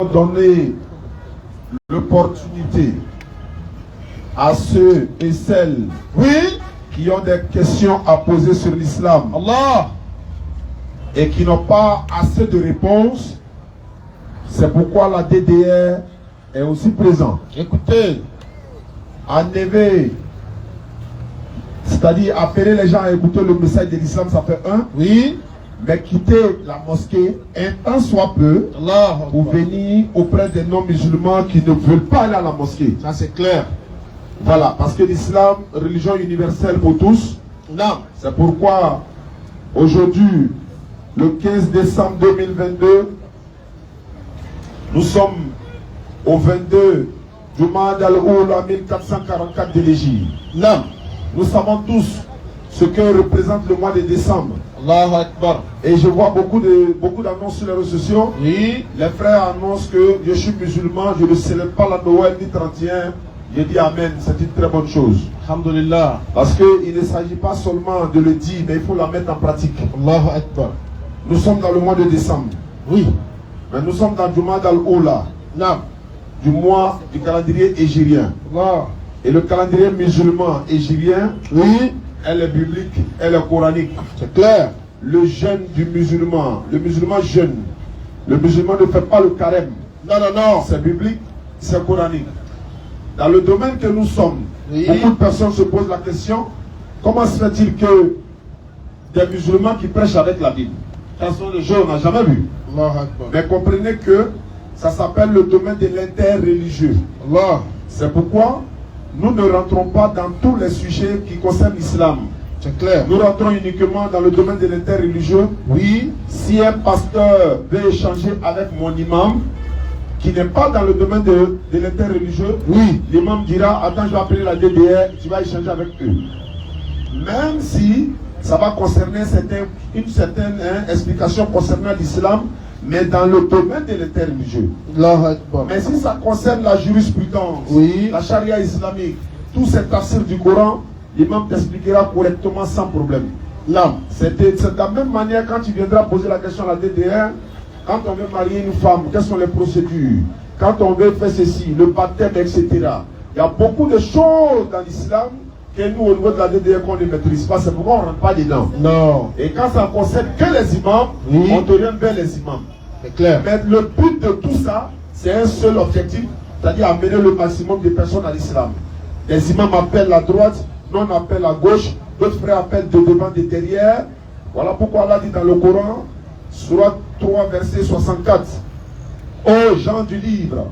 donner l'opportunité à ceux et celles qui ont des questions à poser sur l'islam et qui n'ont pas assez de réponses. C'est pourquoi la DDR est aussi présente. Écoutez, enlever, c'est-à-dire appeler les gens à écouter le message de l'islam, ça fait un. oui, Mais quitter la mosquée un temps soit peu pour venir auprès des non-musulmans qui ne veulent pas aller à la mosquée. ça c'est clair. Voilà, parce que l'islam, religion universelle pour tous. Non, C'est pourquoi aujourd'hui, le 15 décembre 2022, nous sommes au 22 du Jumad al-Oula 1444 de l'Égypte. non, Nous savons tous ce que représente le mois de décembre. Allahu Akbar. Et je vois beaucoup d'annonces sur les réseaux sociaux. Oui, Les frères annoncent que je suis musulman, je ne célèbre pas la Noël ni 31. Je dis Amen, c'est une très bonne chose. alhamdulillah. Parce qu'il ne s'agit pas seulement de le dire, mais il faut la mettre en pratique. Allahu Akbar. Nous sommes dans le mois de décembre. Oui, Mais nous sommes dans le Jumad al-Oula, non, du mois du calendrier égyrien. Allah. Et le calendrier musulman égyrien, Oui, elle est biblique, elle est coranique. c'est clair. Le jeûne du musulman, le musulman jeûne. Le musulman ne fait pas le carême. Non, non, non. C'est biblique, c'est coranique. Dans le domaine que nous sommes, Oui. beaucoup de personnes se posent la question, comment se fait-il que des musulmans qui prêchent avec la Bible, quels sont les jeux, on n'a jamais vu. Allahu Akbar. Mais comprenez que ça s'appelle le domaine de l'interreligieux. Allah. C'est pourquoi nous ne rentrons pas dans tous les sujets qui concernent l'islam. C'est clair. Nous rentrons uniquement dans le domaine de l'interreligieux. Oui, Si un pasteur veut échanger avec mon imam, qui n'est pas dans le domaine de l'interreligieux, oui, l'imam dira, attends, je vais appeler la DDR, tu vas échanger avec eux. Même si ça va concerner une certaine explication concernant l'islam, mais dans le domaine de l'interreligieux. Allahu Akbar. Mais si ça concerne la jurisprudence, Oui. la charia islamique, tous ces tafsirs du Coran, l'imam t'expliquera correctement sans problème. Non, C'est de la même manière quand tu viendras poser la question à la DDR, quand on veut marier une femme, quelles sont les procédures? Quand on veut faire ceci, le baptême, etc. Il y a beaucoup de choses dans l'islam que nous, au niveau de la DDR, qu'on ne maîtrise pas. C'est pourquoi on ne rentre pas dedans. non, Et quand ça concerne que les imams, Oui. on oriente vers les imams. c'est clair. Mais le but de tout ça, c'est un seul objectif, c'est-à-dire amener le maximum de personnes à l'islam. Les imams appellent à droite, nous on appelle à gauche, d'autres frères appellent de devant, de derrière. Voilà pourquoi Allah dit dans le Coran, Surat 3, verset 64. Ô gens du livre,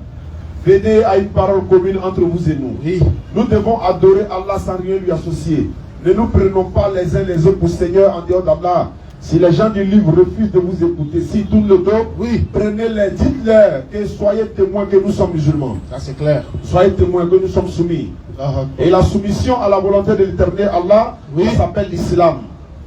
venez à une parole commune entre vous et nous. Oui, Nous devons adorer Allah sans rien lui associer. Ne nous prenons pas les uns les autres pour Seigneur en dehors d'Allah. Si les gens du livre refusent de vous écouter, s'ils tournent le dos, oui, prenez-les, dites-leur que soyez témoins que nous sommes musulmans. ça c'est clair. Soyez témoins que nous sommes soumis. Allahu Akbar. Et la soumission à la volonté de l'éternel Allah, Oui. ça s'appelle l'islam.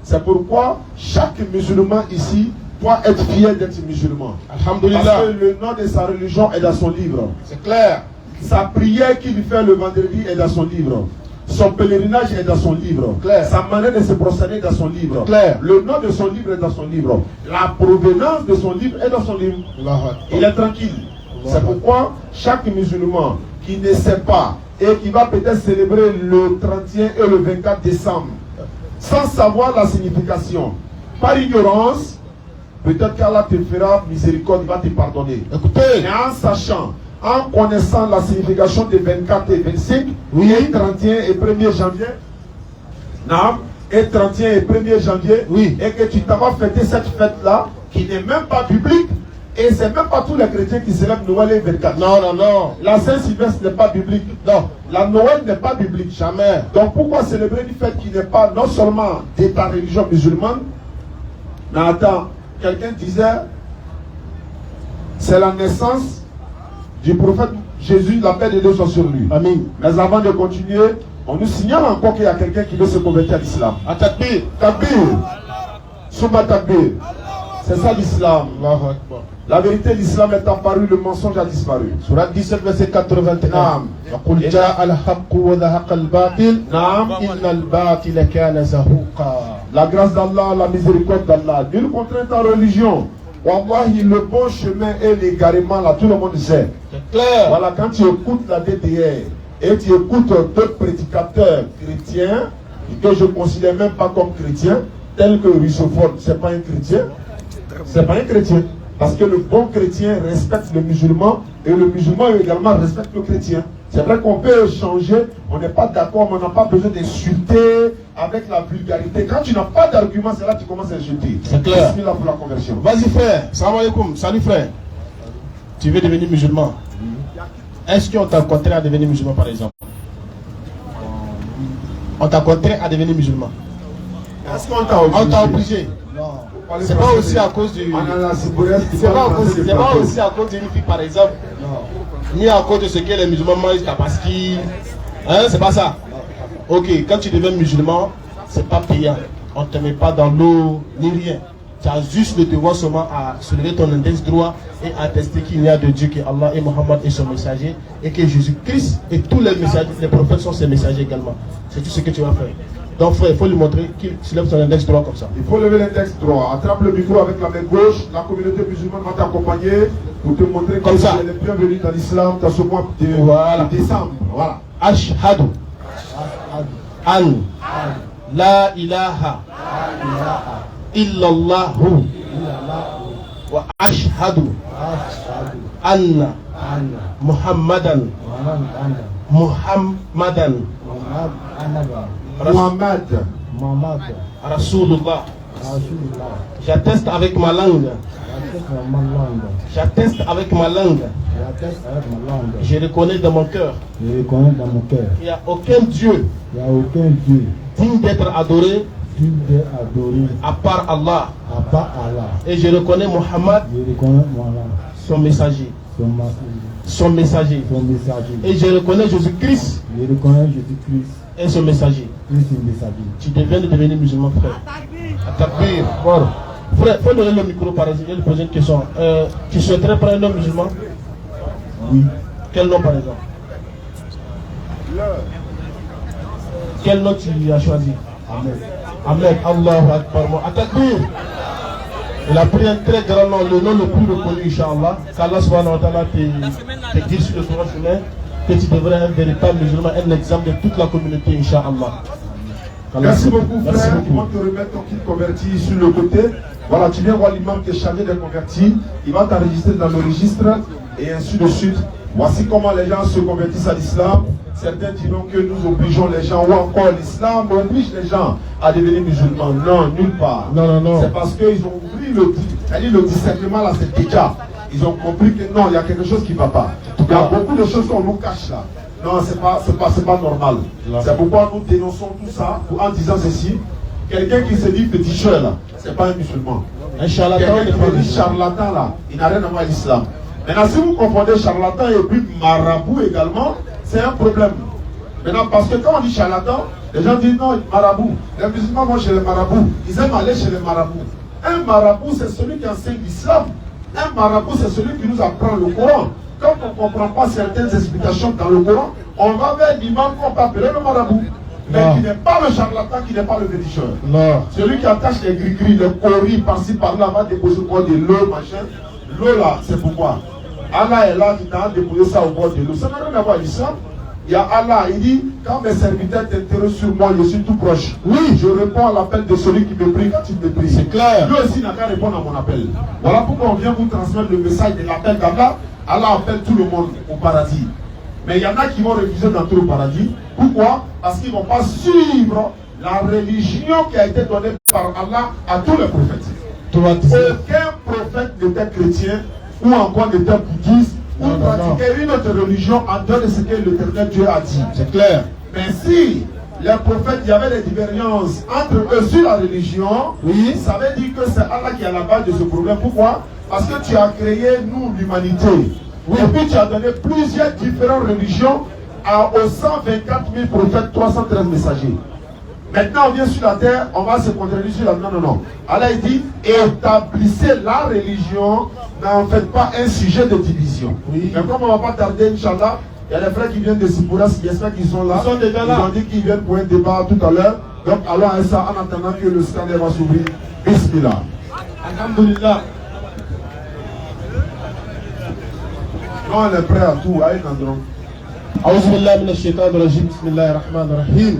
C'est pourquoi chaque musulman ici doit être fier d'être musulman. Parce Alhamdulillah. que le nom de sa religion est dans son livre. C'est clair. Sa prière qu'il fait le vendredi est dans son livre. Son pèlerinage est dans son livre. Clair. Sa manière de se prosterner est dans son livre. Clair. Le nom de son livre est dans son livre. La provenance de son livre est dans son livre. Allahu Akbar. Il est tranquille. C'est pourquoi chaque musulman qui ne sait pas et qui va peut-être célébrer le 31 et le 24 décembre sans savoir la signification, par ignorance, peut-être qu'Allah te fera miséricorde, il va te pardonner. Écoutez, Mais en sachant, en connaissant la signification des 24 et 25, Oui. et 31 et 1er janvier, non, et 31 et 1er janvier, Oui. et que tu t'en vas fêter cette fête-là, qui n'est même pas publique, et c'est même pas tous les chrétiens qui célèbrent Noël et 24. non, non, non, La Saint-Sylvestre n'est pas biblique. non, La Noël n'est pas biblique. jamais. Donc pourquoi célébrer une fête qui n'est pas non seulement de ta religion musulmane, mais attends, quelqu'un disait, c'est la naissance du prophète Jésus, la paix de Dieu soit sur lui. Amin. Mais avant de continuer, on nous signale encore qu'il y a quelqu'un qui veut se convertir à l'islam. Atakbir. Takbir. Souma takbir. C'est ça l'islam. Allahu Akbar. La vérité, l'islam est apparu, le mensonge a disparu. Surat 17, verset 81. Naam. وقل جاء الحق وذهق الباطل Naam. إن الباطل كان زهوقا. La grâce d'Allah, la miséricorde d'Allah. Nul contrainte en religion. Wallahi, le bon chemin et l'égarement, là, tout le monde sait. C'est clair. Voilà, quand tu écoutes la DDR et tu écoutes d'autres prédicateurs chrétiens, que je ne considère même pas comme chrétiens, tels que Russophone, c'est pas un chrétien. C'est pas un chrétien. Parce que le bon chrétien respecte le musulman et le musulman également respecte le chrétien. C'est vrai qu'on peut échanger, on n'est pas d'accord, mais on n'a pas besoin d'insulter avec la vulgarité. Quand tu n'as pas d'argument, c'est là que tu commences à insulter. C'est clair. Bismillah pour la conversion. Vas-y frère, salam alaikum, salut frère. Tu veux devenir musulman? Est-ce qu'on t'a contraint à devenir musulman par exemple? On t'a contraint à devenir musulman? Est-ce qu'on t'a obligé? On t'a obligé? Non. C'est pas aussi à cause du... C'est pas aussi à cause d'une fille par exemple? Non. Ni à cause de ce que les musulmans mangent, parce qu'ils... Hein, c'est pas ça? Ok, quand tu deviens musulman, c'est pas payant. On ne te met pas dans l'eau, ni rien. Tu as juste le devoir seulement à soulever ton index droit et attester qu'il n'y a de Dieu, que Allah et Mohammed est son messager, et que Jésus-Christ et tous les messagers, les prophètes sont ses messagers également. C'est tout ce que tu vas faire. Donc frère, il faut lui montrer qu'il soulève son index droit comme ça. Il faut lever l'index droit. Attrape le micro avec la main gauche. La communauté musulmane va t'accompagner pour te montrer que tu es le bienvenu dans l'islam dans ce mois de décembre. Voilà. Ashhadu an la ilaha illallahu wa ashhadu anna Muhammadan Rasulullah. J'atteste avec ma langue. J'atteste avec ma langue. Je reconnais dans mon cœur. Il n'y a aucun Dieu digne d'être adoré à part Allah. Et je reconnais Muhammad, son messager. Son messager. Et je reconnais Jésus-Christ et son messager. Tu deviens de devenir musulman, frère. Takbir. Frère, faut donner le micro par exemple. Je vais lui poser une question. Tu souhaiterais prendre un nom musulman? Oui. Quel nom par exemple? Quel nom tu as choisi? Ahmed. Allahu Akbar. Takbir. Il a pris un très grand nom, le nom le plus reconnu, Inch'Allah. Qu'Allah subhanahu wa ta'ala te guide sur le droit chemin, que tu devrais être un véritable musulman, un exemple de toute la communauté, Inch'Allah. Merci beaucoup, frère. Ils vont te remettre ton kit converti sur le côté. Voilà, tu viens voir l'imam qui est chargé des convertis. Il va t'enregistrer dans le registre et ainsi de suite. Voici comment les gens se convertissent à l'islam. Certains diront que nous obligeons les gens, ou encore l'islam oblige les gens à devenir musulmans. Non, nulle part. Non. C'est parce qu'ils ont compris le discernement là, c'est déjà. Ils ont compris que non, il y a quelque chose qui ne va pas. Il y a beaucoup de choses qu'on nous cache là. Non, c'est pas normal. C'est pourquoi nous dénonçons tout ça en disant ceci. Quelqu'un qui se dit féticheur là, c'est pas un musulman. Un charlatan, quelqu'un qui se dit charlatan là, il n'a rien à voir avec l'islam. Maintenant, si vous confondez charlatan et puis marabout également, c'est un problème. Maintenant, parce que quand on dit charlatan, les gens disent non, marabout. Les musulmans vont chez les marabouts. Ils aiment aller chez les marabouts. Un marabout, c'est celui qui enseigne l'islam. Un marabout, c'est celui qui nous apprend le Coran. Quand on ne comprend pas certaines explications dans le Coran, on va vers l'imam qu'on peut appeler le marabout. Mais qui n'est pas le charlatan, qui n'est pas le féticheur. Non. Celui qui attache les gris-gris, les coris par-ci par-là, va déposer au bord de l'eau, machin. L'eau là, c'est pourquoi Allah est là qui t'a déposé ça au bord de l'eau. Ça n'a rien à voir avec l'islam. Il y a Allah, il dit, quand mes serviteurs t'intéressent sur moi, je suis tout proche. Oui, je réponds à l'appel de celui qui me prie quand il me prie. C'est clair. Lui aussi n'a qu'à répondre à mon appel. Voilà pourquoi on vient vous transmettre le message de l'appel d'Allah. Allah appelle tout le monde au paradis. Mais il y en a qui vont refuser d'entrer au paradis. Pourquoi? Parce qu'ils ne vont pas suivre la religion qui a été donnée par Allah à tous les prophètes. Aucun prophète n'était chrétien ou encore n'était bouddhiste ou pratiquait une autre religion en dehors de ce que l'Éternel Dieu a dit. C'est clair. Mais si les prophètes, il y avait des divergences entre eux sur la religion, oui, ça veut dire que c'est Allah qui est à la base de ce problème. Pourquoi? Parce que tu as créé, nous, l'humanité. Oui. Et puis tu as donné plusieurs différentes religions aux 124 000 prophètes, 313 messagers. Maintenant, on vient sur la terre, on va se contredire sur la... Non. Allah il dit, établissez la religion, n'en faites pas un sujet de division. Oui. Mais comme on ne va pas tarder, Inch'Allah, il y a des frères qui viennent de Sipouras, j'espère qu'ils sont là. Ils sont déjà là. Ils ont dit qu'ils viennent pour un débat tout à l'heure. Donc allons à ça en attendant que le scanner va s'ouvrir. Bismillah. Alhamdulillah. Non, on est prêt à tout. Allez, Nandron. أعوذ بالله من الشيطان الرجيم بسم الله الرحمن الرحيم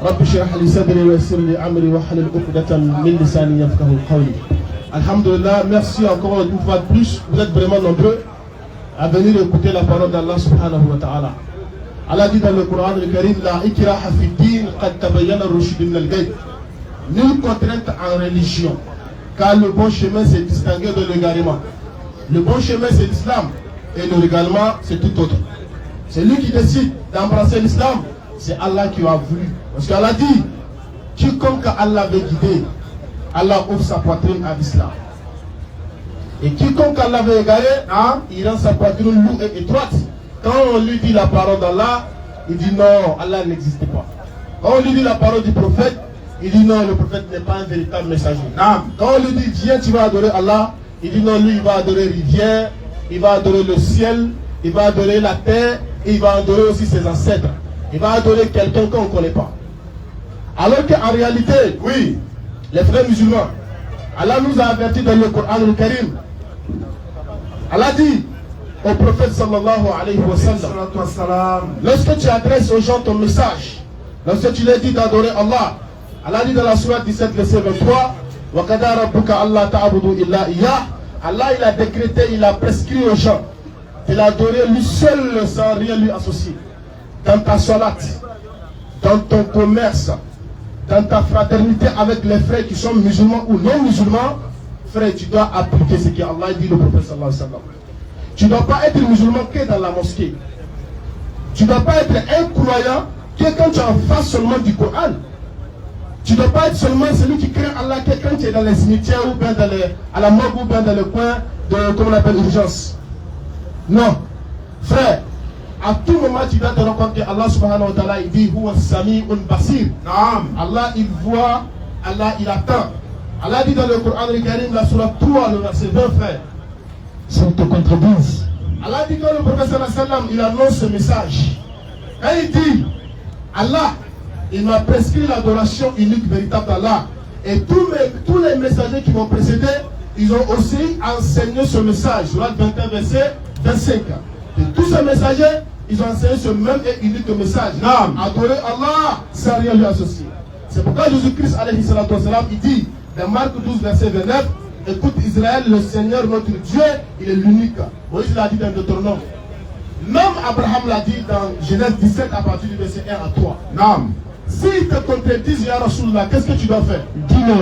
رب اشرح لي صدري ويسر لي أمري واحلل عقدة من لساني يفقهوا قولي. Alhamdulillah, merci encore une fois de plus. Vous êtes vraiment nombreux à venir écouter la parole d'Allah subhanahu wa ta'ala. Allah dit dans le Coran le Karim, la ikraha fi din qad tabayyana ar-rushd min al-ghayb. Nulle contrainte en religion, car le bon chemin s'est distingué de l'égarement. Le bon chemin c'est l'islam et le l'égarement c'est tout autre. C'est lui qui décide d'embrasser l'islam, c'est Allah qui a voulu. Parce qu'Allah dit, quiconque Allah veut guider, Allah ouvre sa poitrine à l'islam. Et quiconque Allah veut égarer, il rend sa poitrine lourde et étroite. Quand on lui dit la parole d'Allah, il dit non, Allah n'existe pas. Quand on lui dit la parole du prophète, il dit non, le prophète n'est pas un véritable messager. Quand on lui dit viens, tu vas adorer Allah, il dit non, lui il va adorer rivière, il va adorer le ciel, il va adorer la terre, et il va adorer aussi ses ancêtres. Il va adorer quelqu'un qu'on ne connaît pas. Alors qu'en réalité, oui, les frères musulmans, Allah nous a avertis dans le Coran al-Karim. Allah dit au prophète sallallahu alayhi wa sallam, lorsque tu adresses aux gens ton message, lorsque tu leur dis d'adorer Allah, Allah dit dans la sourate 17, verset 23, وَقَدَى رَبُّكَ أَلَّا تَعْبُدُوا إِلَّا إِيَّاهُ. Allah il a décrété, il a prescrit aux gens de l'adorer lui seul sans rien lui associer. Dans ta salat, dans ton commerce, dans ta fraternité avec les frères qui sont musulmans ou non musulmans, frère, tu dois appliquer ce qu'Allah dit le prophète sallallahu alayhi wa sallam. Tu ne dois pas être musulman que dans la mosquée. Tu ne dois pas être un croyant que quand tu es en face seulement du Coran. Tu ne dois pas être seulement celui qui craint Allah que quand tu es dans les cimetières ou bien à la morgue ou bien dans le coin de, comme on appelle, urgence. Non. Frère, à tout moment tu dois te rendre compte que Allah subhanahu wa ta'ala il dit Huwa Sami'un Basir. Allah il voit, Allah il attend. Allah dit dans le Coran al-Karim, la sourate 3, le verset 20, frère. S'ils te contredisent. Allah dit quand le prophète sallallahu alayhi wa sallam il annonce ce message. Quand il dit Allah, il m'a prescrit l'adoration unique, véritable d'Allah. Et tous les messagers qui m'ont précédé, ils ont aussi enseigné ce message. Sourate 21, verset 25. Et tous ces messagers, ils ont enseigné ce même et unique message. Adorer Allah sans rien lui associer. C'est pourquoi Jésus-Christ, alayhi salatu wassalam, il dit, dans Marc 12, verset 29, écoute Israël, le Seigneur notre Dieu, il est l'unique. Moïse l'a dit dans Deutéronome. Même Abraham l'a dit dans Genèse 17 à partir du verset 1 à 3. S'ils te contredisent, Ya Rasulullah, qu'est-ce que tu dois faire? Dis-leur.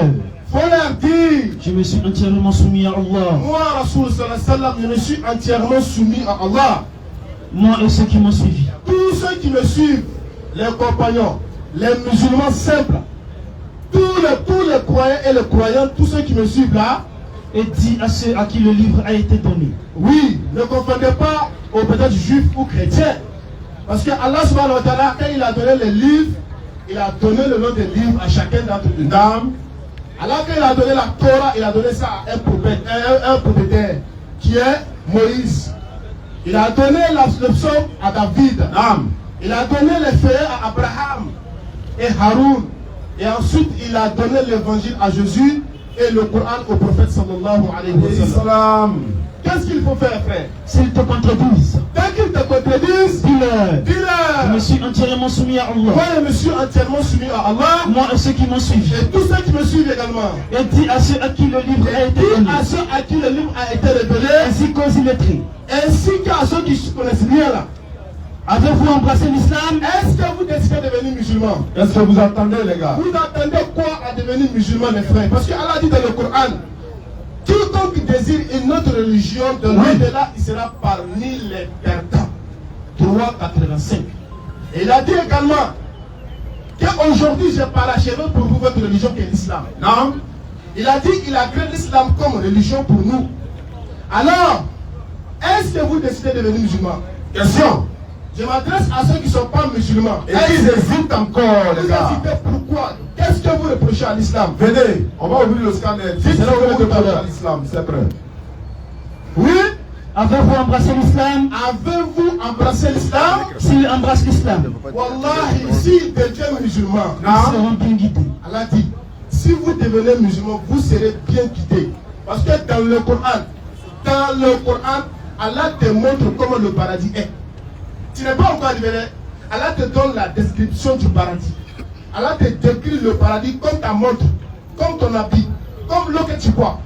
Faut leur dire. Je me suis entièrement soumis à Allah. Moi, Rasul sallallahu alayhi wa sallam, je me suis entièrement soumis à Allah. Moi et ceux qui m'ont suivi. Tous ceux qui me suivent, les compagnons, les musulmans simples, tous les croyants et les croyants, tous ceux qui me suivent là, et dit à ceux à qui le livre a été donné. Oui, ne confondez pas aux peut-être juifs ou chrétiens. Parce que Allah subhanahu wa ta'ala, quand il a donné les livres, il a donné le nom des livres à chacun d'entre eux. Alors qu'il a donné la Torah, il a donné ça à un propriétaire qui est Moïse. Il a donné le psaume à David. Il a donné les feuillets à Abraham et Haroun. Et ensuite, il a donné l'évangile à Jésus et le Coran au prophète sallallahu alayhi wa sallam. Qu'est-ce qu'il faut faire, frère? S'ils te contredisent. Dès qu'ils te contredisent, dis-leur. Je me suis entièrement soumis à Allah. Moi, je me suis entièrement soumis à Allah. Moi et ceux qui m'ont suivi. Et tous ceux qui me suivent également. Et dis à ceux à qui le livre a été donné. À ceux à qui le livre a été révélé. Ainsi qu'aux illettrés. Ainsi qu'à ceux qui ne connaissent rien là. Avez-vous embrassé l'islam? Est-ce que vous décidez de devenir musulman? Est-ce que vous entendez, les gars? Vous attendez quoi à devenir musulman, les frères? Parce qu'Allah dit dans le Coran, quiconque désire une autre religion, de l'au-delà, il sera parmi les perdants. 3,85. Et il a dit également qu'aujourd'hui, j'ai parachevé pour vous votre religion qui est l'islam. Non. Il a dit qu'il a créé l'islam comme religion pour nous. Alors, est-ce que vous décidez de devenir musulman? Question. Je m'adresse à ceux qui ne sont pas musulmans. Et ils hésitent encore, les gars. Vous hésitez pourquoi? Qu'est-ce que vous reprochez à l'islam? Venez, on va ouvrir le scanner. C'est là où vous reprochez à l'islam, c'est prêt. Oui? Avez-vous embrassé l'islam? Avez-vous embrassé l'islam? S'il embrasse l'islam, Wallahi, s'il devient musulman, ils seront bien guidés. Allah dit, si vous devenez musulman, vous serez bien guidés. Parce que dans le Coran, Allah te montre comment le paradis est. Tu n'es pas encore arrivé. Allah te donne la description du paradis. Allah te décrit le paradis comme ta montre, comme ton habit, comme l'eau que tu bois.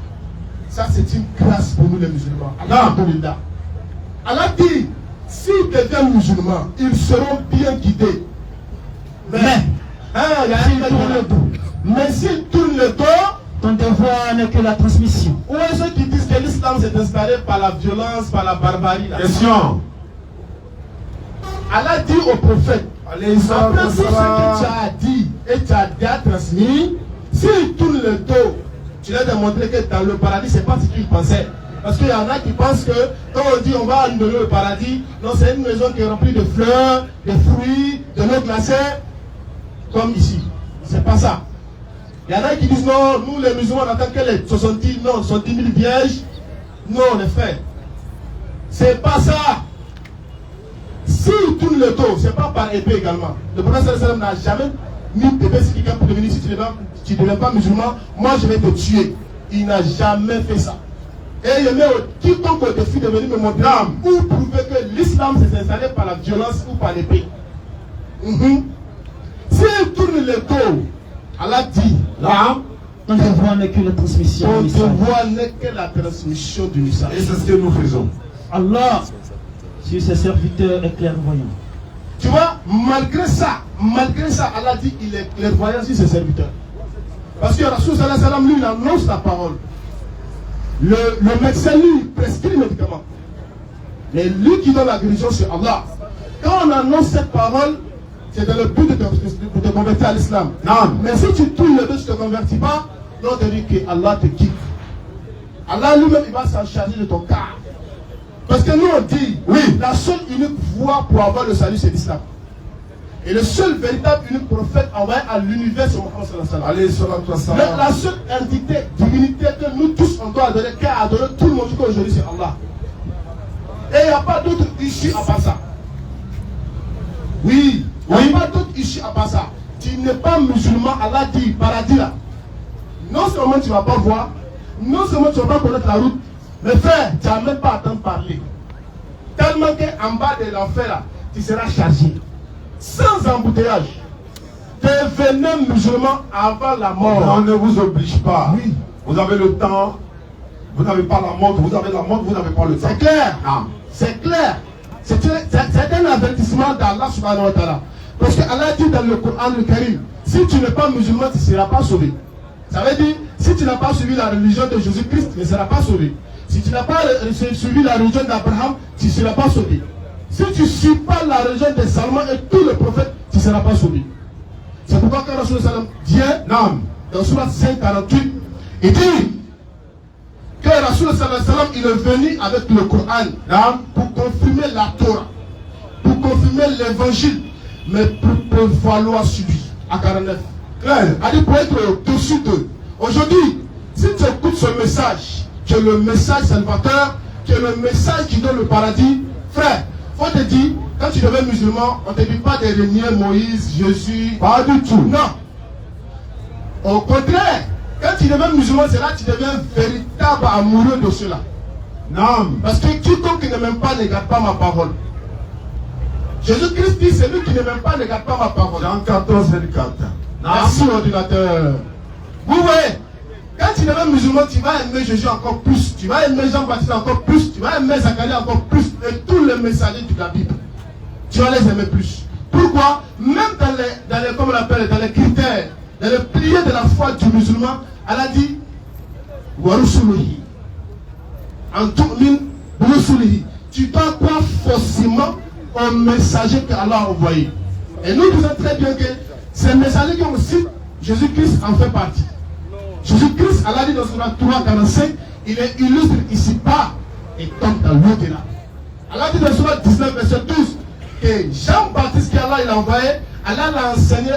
Ça, c'est une grâce pour nous les musulmans. Allah dit, s'ils deviennent musulmans, ils seront bien guidés. Mais s'ils tournent le dos, ton devoir n'est que la transmission. Où est ceux qui disent que l'islam s'est installé par la violence, par la barbarie là? Question. Allah dit au prophète, après tout ce que tu as dit et tu as déjà transmis, s'ils tournent le dos, tu leur as démontré que dans le paradis, c'est pas ce qu'ils pensaient. Parce qu'il y en a qui pensent que quand on dit on va nous donner le paradis, non, c'est une maison qui est remplie de fleurs, de fruits, de l'eau glacée, comme ici. C'est pas ça. Il y en a qui disent non, nous les musulmans on attend que les 70 000 vierges. Non, les frères. C'est pas ça. S'ils tournent le dos, c'est pas par épée également. Le prophète sallam n'a jamais mis d'épée sur quelqu'un pour devenir, si tu ne deviens pas musulman, moi je vais te tuer. Il n'a jamais fait ça. Et il met quiconque au défi de venir me montrer ou prouver que l'islam s'est installé par la violence ou par l'épée. S'ils tournent le dos, Allah dit, ton devoir n'est que la transmission. Ton devoir n'est que la transmission du message. Et c'est ce que nous faisons. Allah, sur ses serviteurs, est clairvoyant. Tu vois, malgré ça, Allah dit qu'il est clairvoyant sur ses serviteurs. Parce que Rasoul sallallahu alayhi wa sallam, lui, il annonce la parole. Le médecin, lui, prescrit le médicament. Mais lui qui donne la guérison, c'est Allah. Quand on annonce cette parole, c'est dans le but de te convertir à l'islam. Mais si tu tournes le dos, tu ne te convertis pas, on te dit que Allah te quitte. Allah lui-même, il va s'en charger de ton cas. Parce que nous on dit, oui, la seule unique voie pour avoir le salut, c'est l'islam. Et le seul véritable unique prophète envoyé à l'univers, c'est Mohammed sallallahu alayhi wa sallam. La seule entité, divinité que nous tous on doit adorer, qui a adoré tout le monde aujourd'hui, c'est Allah. Et il n'y a pas d'autre issue à part ça. Oui, il n'y a pas d'autre issue à part ça. Tu n'es pas musulman, Allah dit, paradis là. Non seulement tu ne vas pas voir, non seulement tu ne vas pas connaître la route, mais frère, tu n'as même pas à t'en parler. Tellement qu'en bas de l'enfer là, tu seras chargé. Sans embouteillage. Devenez musulman avant la mort. On ne vous oblige pas. Oui. Vous avez le temps. Vous n'avez pas la montre. Vous avez la montre, vous n'avez pas le temps. C'est clair. C'est clair. C'est un avertissement d'Allah subhanahu wa ta'ala. Parce qu'Allah dit dans le Coran le Karim, si tu n'es pas musulman, tu ne seras pas sauvé. Ça veut dire, si tu n'as pas suivi la religion de Jésus-Christ, tu ne seras pas sauvé. Si tu n'as pas suivi la religion d'Abraham, tu ne seras pas sauvé. Si tu ne suis pas la religion de Salman et tous les prophètes, tu ne seras pas sauvé. C'est pourquoi quand Rasul sallam dit, dans Surat 548, il dit que Rasul sallam il est venu avec le Coran pour confirmer la Torah, pour confirmer l'évangile, mais pour prévaloir sur lui, à 49. A dit pour être au-dessus d'eux. Aujourd'hui, si tu écoutes ce message, qui est le message salvateur, qui est le message qui donne le paradis, frère, faut te dire, quand tu deviens musulman, on ne te dit pas de renier Moïse, Jésus, pas du tout. Non. Au contraire, quand tu deviens musulman, c'est là que tu deviens véritable amoureux de cela. Non. Parce que quiconque ne m'aime pas ne garde pas ma parole. Jésus-Christ dit, celui qui ne m'aime pas ne garde pas ma parole. Jean 14, 24. Merci ordinateur. Vous voyez, quand tu deviens musulman, tu vas aimer Jésus encore plus. Tu vas aimer Jean-Baptiste encore plus. Tu vas aimer Zacharie encore plus. Et tous les messagers de la Bible. Tu vas les aimer plus. Pourquoi? Même dans les comme on appelle, dans les critères, dans les piliers de la foi du musulman, elle a dit Warusuluhi. En tout tu dois croire forcément au messager qu'Allah a envoyé. Et nous disons très bien que ces messagers qu'on cite, Jésus-Christ en fait partie. Jésus-Christ, Allah dit dans Surat 3:45, il est illustre ici-bas et tombe dans l'au-delà. Allah dit dans Surat 19, verset 12, que Jean-Baptiste qu'Allah il a envoyé, Allah l'a enseigné,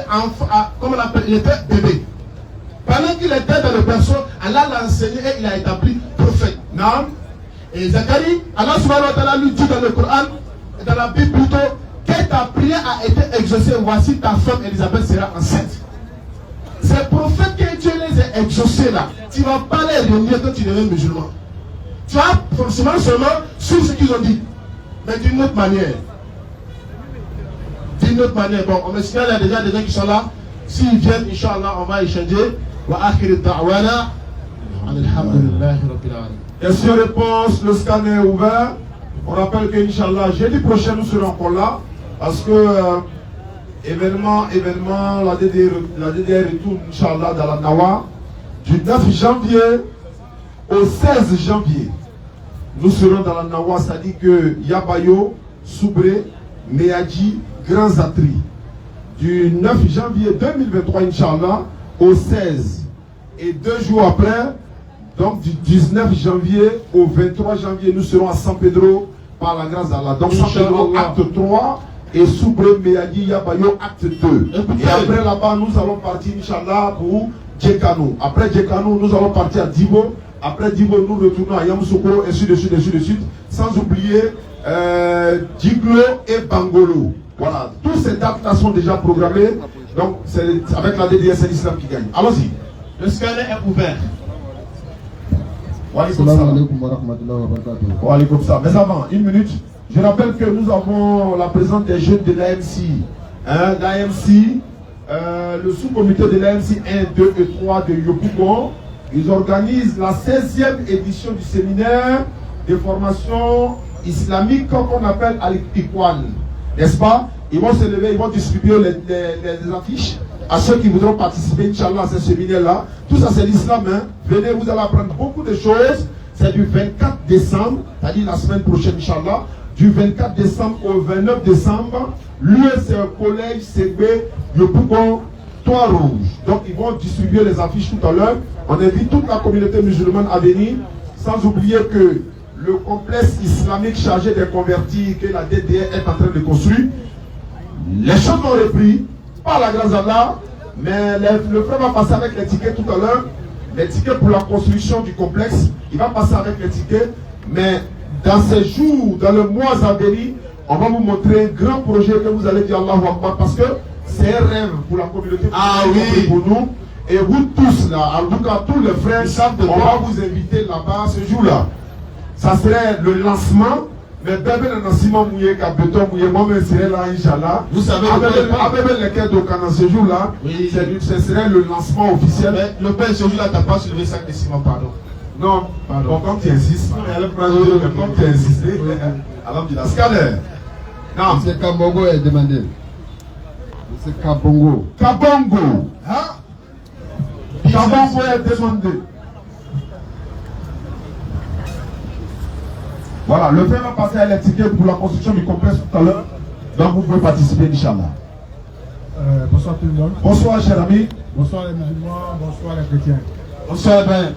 comme on appelle, il était bébé. Pendant qu'il était dans le berceau, Allah l'a enseigné et il a établi prophète. Non. Et Zacharie, Allah subhanahu wa ta'ala lui dit dans le Coran, dans la Bible plutôt, que ta prière a été exaucée, voici ta femme Elisabeth sera enceinte. Ces prophètes que Dieu les a exaucés là, tu ne vas pas les réunir quand tu deviens musulman. Tu as forcément seulement sur ce qu'ils ont dit. Mais d'une autre manière. D'une autre manière. Bon, on me signale, il y a déjà des gens qui sont là. S'ils viennent, Inch'Allah, on va échanger. Wa akhir da'wana. Alhamdulillahi rabbil alamin. Question-réponse, le scanner est ouvert. On rappelle que, Inch'Allah, jeudi prochain, nous serons encore là. Parce que, événement, la DDR retourne, Inch'Allah, dans la Nawa. Du 9 janvier au 16 janvier. Nous serons dans la Nawa, c'est-à-dire que Yabayo, Soubré, Meadji, Grand Zatri. Du 9 janvier 2023, Inch'Allah, au 16. Et 2 jours après, donc du 19 janvier au 23 janvier, nous serons à San Pedro par la grâce d'Allah. Donc San Pedro, acte 3, et Soubré, Meadji, Yabayo, acte 2. Et après là-bas, nous allons partir, Inch'Allah, pour Djekano. Après Djekano, nous allons partir à Dibo. Après Dibo, nous retournons à Yamoussoukro, et suite, sans oublier Djiglo et Bangolo. Voilà, toutes ces dates-là sont déjà programmées. Donc, c'est avec la DDS, c'est l'islam qui gagne. Allons-y. Le scanner est ouvert. Wa alaykoum salam. Mais avant, une minute, je rappelle que nous avons la présence des jeunes de l'AMC. L'AMC, le sous-comité de l'AMC 1, 2 et 3 de Yopougon. Ils organisent la 16e édition du séminaire de formation islamique qu'on appelle Al-Iqwan. N'est-ce pas? Ils vont se lever, ils vont distribuer les affiches à ceux qui voudront participer, Inch'Allah, à ce séminaire-là. Tout ça, c'est l'islam. Hein? Venez, vous allez apprendre beaucoup de choses. C'est du 24 décembre, c'est-à-dire la semaine prochaine, Inch'Allah. Du 24 décembre au 29 décembre, lieu, c'est un collège CB, Yopougon, Toit Rouge. Donc, ils vont distribuer les affiches tout à l'heure. On invite toute la communauté musulmane à venir, sans oublier que le complexe islamique chargé des convertis que la DDR est en train de construire, les choses ont repris, par la grâce d'Allah, mais le frère va passer avec les tickets tout à l'heure, les tickets pour la construction du complexe, il va passer avec les tickets, mais dans ces jours, dans le mois à venir, on va vous montrer un grand projet que vous allez dire Allahu Akbar, parce que c'est un rêve pour la communauté, pour nous. Et vous tous là, en tout cas tous les frères, on va vous inviter là-bas ce jour-là. Ça serait le lancement, mais bébé le lancement mouillé, béton mouillé, moi-même serai là, Inch'Allah. Vous savez, avec les quais d'Okana ce jour-là, oui. Ce serait le lancement officiel. Mais le père, ce jour-là, tu n'as pas soulevé 5 de ciment, pardon. Non, pardon. Bon, comme tu insistes, comme tu as insisté, alors tu l'as scanné. Non. M. Kabongo est demandé. M. Kabongo. Kabongo. Hein? Kabongo est demandé. Voilà, le frère va passer à l'étiquette pour la construction du complexe tout à l'heure. Donc vous pouvez participer, Inch'Allah. Bonsoir tout le monde. Bonsoir, cher ami. Bonsoir les musulmans, bonsoir les chrétiens. Bonsoir, ben.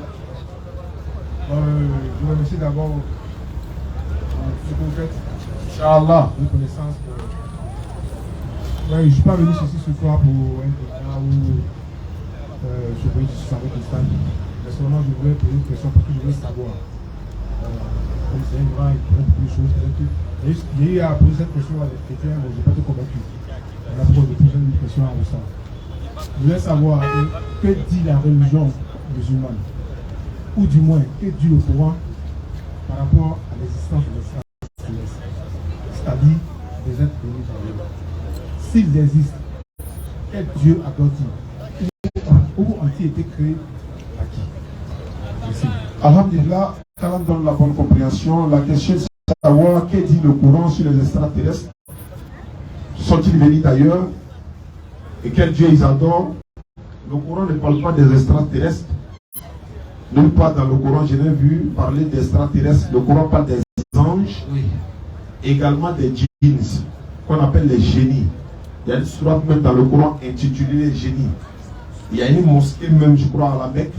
Je vous remercie d'abord ce que vous faites. Inch'Allah. Reconnaissance. Ouais, je ne suis pas venu ici ce soir pour un débat où je veux discuter avec l'islam. Mais seulement je voulais poser une question parce que je veux savoir. C'est un grand, il pourrait beaucoup de choses. J'ai eu à poser cette question à des chrétiens, mais je n'ai pas été convaincu. On a posé une question à ça. Je voulais savoir que dit la religion musulmane, ou du moins que dit le Coran par rapport à l'existence de l'extraterrestre, c'est-à-dire des êtres venus dans le monde. S'ils existent, quel Dieu adore-t-il? Où ont-ils été créés? À qui? Merci. Alhamdulillah, Kalam donne la bonne compréhension. La question c'est de savoir qu'est dit le Coran sur les extraterrestres. Sont-ils venus d'ailleurs? Et quel Dieu ils adorent? Le Coran ne parle pas des extraterrestres. Nulle part dans le Coran, je n'ai vu parler d'extraterrestres. Le Coran parle des anges, oui. Également des djinns, qu'on appelle les génies. Il y a une sourate même dans le Coran intitulée les génies. Il y a une mosquée même, je crois, à la Mecque,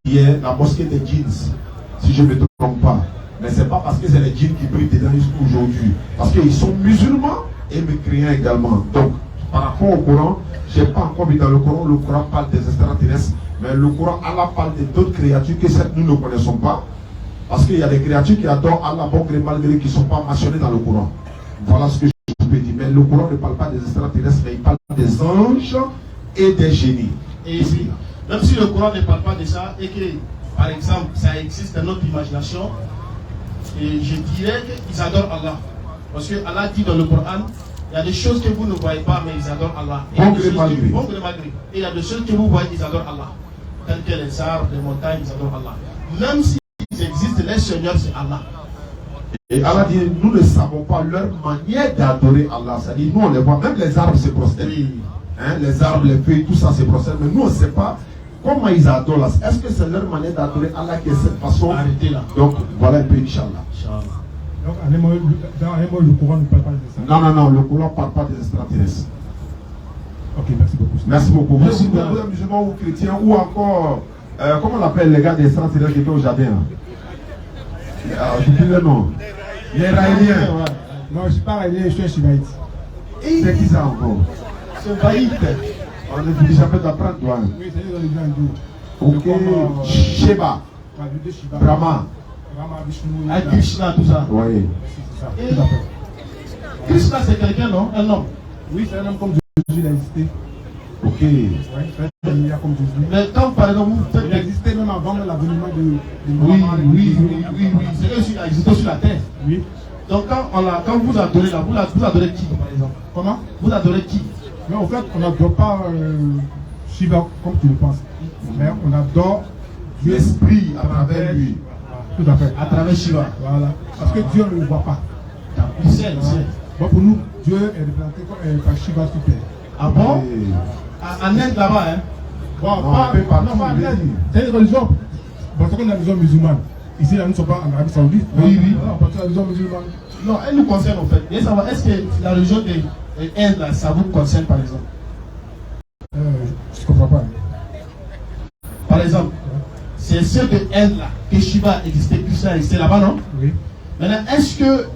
qui est la mosquée des djinns, si je ne me trompe pas. Mais ce n'est pas parce que c'est les djinns qui brillent dedans jusqu'aujourd'hui. Parce qu'ils sont musulmans et mécréants également. Donc, par rapport au Coran, je n'ai pas encore vu dans le Coran parle des extraterrestres. Mais le Coran, Allah parle d'autres créatures que certes nous ne connaissons pas. Parce qu'il y a des créatures qui adorent Allah bon gré malgré qui ne sont pas mentionnées dans le Coran. Voilà ce que je peux dire. Mais le Coran ne parle pas des extraterrestres, mais il parle des anges et des génies. Et ici, même si le Coran ne parle pas de ça, et que par exemple, ça existe dans notre imagination, et je dirais qu'ils adorent Allah. Parce que Allah dit dans le Coran, il y a des choses que vous ne voyez pas, mais ils adorent Allah. Et il y a des choses que vous voyez, ils adorent Allah. Telles que les arbres, les montagnes, ils adorent Allah. Même s'ils existent, les seigneurs, c'est Allah. Et Allah dit, nous ne savons pas leur manière d'adorer Allah. C'est-à-dire, nous on les voit, même les arbres se prosternent. Oui. Hein, les arbres, les feuilles, tout ça se prosterne. Mais nous on ne sait pas comment ils adorent Allah. Est-ce que c'est leur manière d'adorer Allah qui est cette façon? Arrêtez là. Donc voilà un peu, Inch'Allah. Donc, dans un mot, le Coran ne parle pas des extraterrestres. Non, le Coran ne parle pas des extraterrestres. Ok, merci beaucoup. Merci beaucoup. Vous êtes musulman ou chrétien ou encore, comment on appelle les gars des extraterrestres qui étaient au jardin? J'oublie le nom. Les Raéliens. Non, je ne suis pas raélien, je suis un chivaïte. C'est qui ça encore? C'est Baït. On est déjà fait d'apprendre, toi. Oui, c'est dans les gens Ok. Sheba. Brahma. Rama, Vishnu. Krishna, tout ça. Oui. C'est ça. Et Tout à fait. Krishna, c'est quelqu'un, non? Un homme. Oui, c'est un homme comme Jésus, il a existé. Ok. Oui, c'est un homme comme Jésus. Mais quand par exemple vous faites. Il existait même avant l'avènement de Oui. C'est eux qui existent sur la terre. Oui. Donc quand vous adorez là, vous adorez qui par exemple? Comment? Vous adorez qui? Mais en fait, on n'adore pas Shiva comme tu le penses. Mais on adore Dieu. L'esprit à travers lui. Tout à fait. À travers Shiva. Voilà. Parce que Dieu ne le voit pas. Il sait. Bon, pour nous, Dieu est représenté par Shiva sur terre. Ah bon? Et- En Inde là-bas, hein? Bon, Non, pas un peu partout, non, pas en il Inde. dit. C'est une religion. Bon, c'est comme la religion musulmane. Ici, là, nous ne sommes pas en Arabie Saoudite. Oui. Non, parce que la religion musulmane. Non, elle nous concerne en fait. Et savoir, est-ce que la religion de l'Inde là, ça vous concerne par exemple? Je ne comprends pas. Par exemple, c'est ceux de l'Inde là, que Shiva existait, Krishna existait là-bas, non? Oui. Maintenant, est-ce que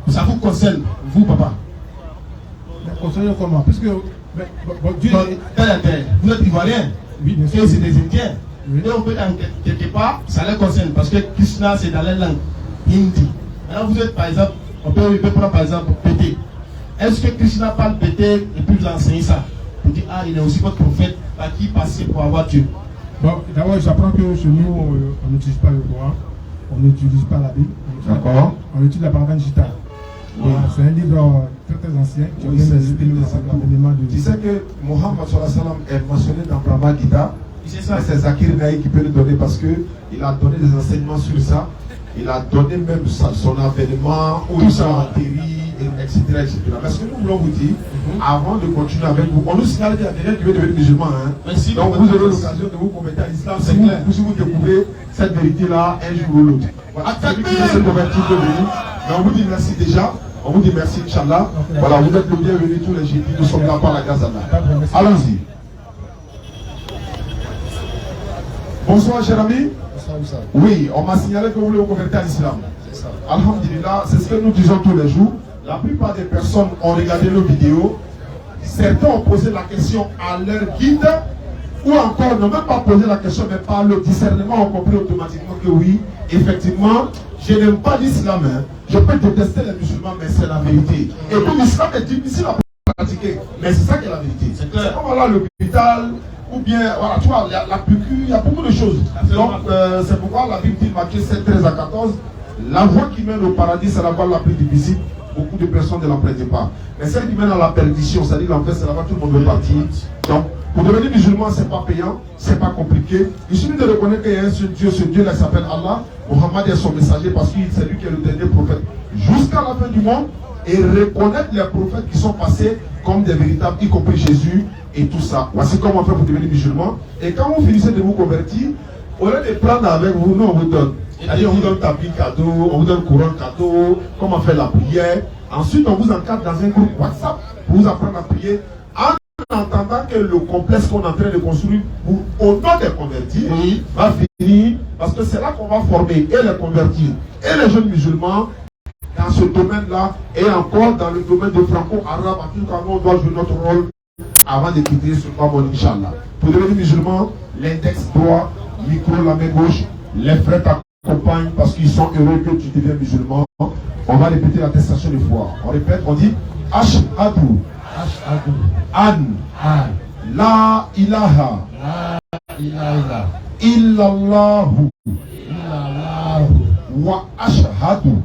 ça vous concerne, vous, papa? Mais concernant comment? Puisque bon, Dieu. Dans la terre, vous êtes ivoirien. Oui, bien sûr. Et c'est des Indiens. Oui. Et on peut dans quelque part, ça les concerne parce que Krishna c'est dans la langue hindi. Maintenant vous êtes par exemple, on peut prendre par exemple Pété. Est-ce que Krishna parle Pété et puis vous enseignez ça? Vous dites, ah, il est aussi votre prophète par qui passer pour avoir Dieu. Bon, d'abord, j'apprends que chez nous, on n'utilise pas le Coran, on n'utilise pas la Bible. D'accord. On utilise la Bhagavad Gita. Voilà, c'est un livre très ancien qui a Oui, bien c'est existé l'avènement de. Tu sais que Mohammed sallam est mentionné dans Brahma Gita. C'est ça. Mais c'est Zakir Naïk qui peut le donner parce qu'il a donné des enseignements sur ça. Il a donné même son avènement, où il a atterri, etc., etc. Mais ce que nous voulons vous dire, avant de continuer avec vous, on nous signale qu'il y a quelqu'un qui veut devenir musulman. Hein. Merci, donc vous aurez l'occasion de vous convertir à l'islam. C'est clair. Si vous découvrez cette vérité-là un jour ou l'autre. Voilà, celui qui veut se convertir peut venir. Mais on vous dit merci déjà. On vous dit merci, Inch'Allah. Voilà, vous êtes le bienvenu tous les jeudis. Nous sommes là par la grâce d'Allah. Allons-y. Bonsoir, cher ami. Oui, on m'a signalé que vous voulez vous convertir à l'islam. Alhamdulillah, c'est ce que nous disons tous les jours. La plupart des personnes ont regardé nos vidéos. Certains ont posé la question à leur guide, ou encore n'ont même pas posé la question, mais par le discernement ont compris automatiquement que oui, effectivement, je n'aime pas l'islam. Hein. Je peux détester les musulmans, mais c'est la vérité. Et puis l'islam est difficile à pratiquer, mais c'est ça qui est la vérité. C'est comme voilà l'hôpital, ou bien, voilà, tu vois, la piqûre, il y a beaucoup de choses. Donc, c'est pourquoi la Bible dit, Matthieu 7, 13 à 14, la voie qui mène au paradis, c'est la voie la plus difficile. Beaucoup de personnes ne l'empruntent pas. Mais celle qui mène à la perdition, c'est-à-dire l'enfer, c'est là-bas tout le monde veut partir. Donc, pour devenir musulman, c'est pas payant, c'est pas compliqué. Il suffit de reconnaître qu'il y a un seul Dieu, ce Dieu-là s'appelle Allah. Mohammed est son messager parce que c'est lui qui est le dernier prophète jusqu'à la fin du monde. Et reconnaître les prophètes qui sont passés comme des véritables, y compris Jésus et tout ça. Voici comment on fait pour devenir musulman. Et quand vous finissez de vous convertir, au lieu de prendre avec vous, nous on vous donne. C'est-à-dire on vous donne tapis cadeau, on vous donne courant cadeau, comment faire la prière. Ensuite on vous encadre dans un groupe WhatsApp pour vous apprendre à prier. En entendant que le complexe qu'on est en train de construire pour au nom des convertis va finir, parce que c'est là qu'on va former et les convertis et les jeunes musulmans dans ce domaine-là et encore dans le domaine de franco-arabe. En tout cas, nous on doit jouer notre rôle avant de quitter ce bas monde, Inch'Allah. Pour devenir musulman, l'index droit, micro la main gauche, les frères t'accompagnent parce qu'ils sont heureux que tu deviens musulman. On va répéter l'attestation de foi. On répète, on dit Ashhadu an la ilaha illallahu wa ashhadu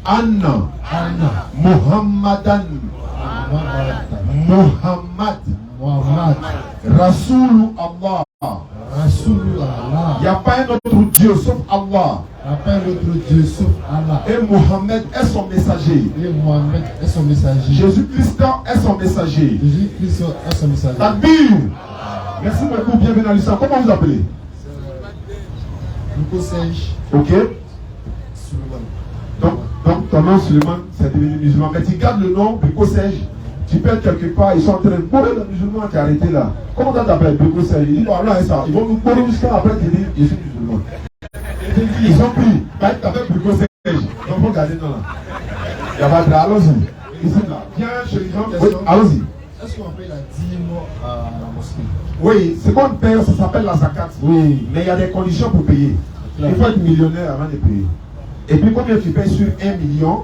anna Muhammadan Rasoul Allah. Il n'y a pas un autre Dieu sauf Allah. Et Mohammed est son messager. Jésus-Christ est son messager. Takbir. Merci beaucoup, bienvenue à l'Islam. Comment vous appelez? Ok. Donc ton nom Suleiman, c'est devenu musulman. Mais tu gardes le nom Brico Sège. Tu perds quelque part, ils sont en train de courir le musulman qui est arrêté là. Comment tu t'appelles Brico Sège? Il dit bon là, ça. Ils vont nous courir jusqu'à après tu dis je suis musulman. Ils ont pris. Bah, tu t'appelles Brico Sège. Donc vous regardez là. Il y a pas de allons-y. Ici là. Viens chez les gens. Oui, allons-y. Est-ce qu'on paye la dîme à la mosquée? Oui, ce qu'on paye, ça s'appelle la zakat. Oui. Mais il y a des conditions pour payer. Il faut être millionnaire avant de payer. Et puis combien tu payes sur 1 million?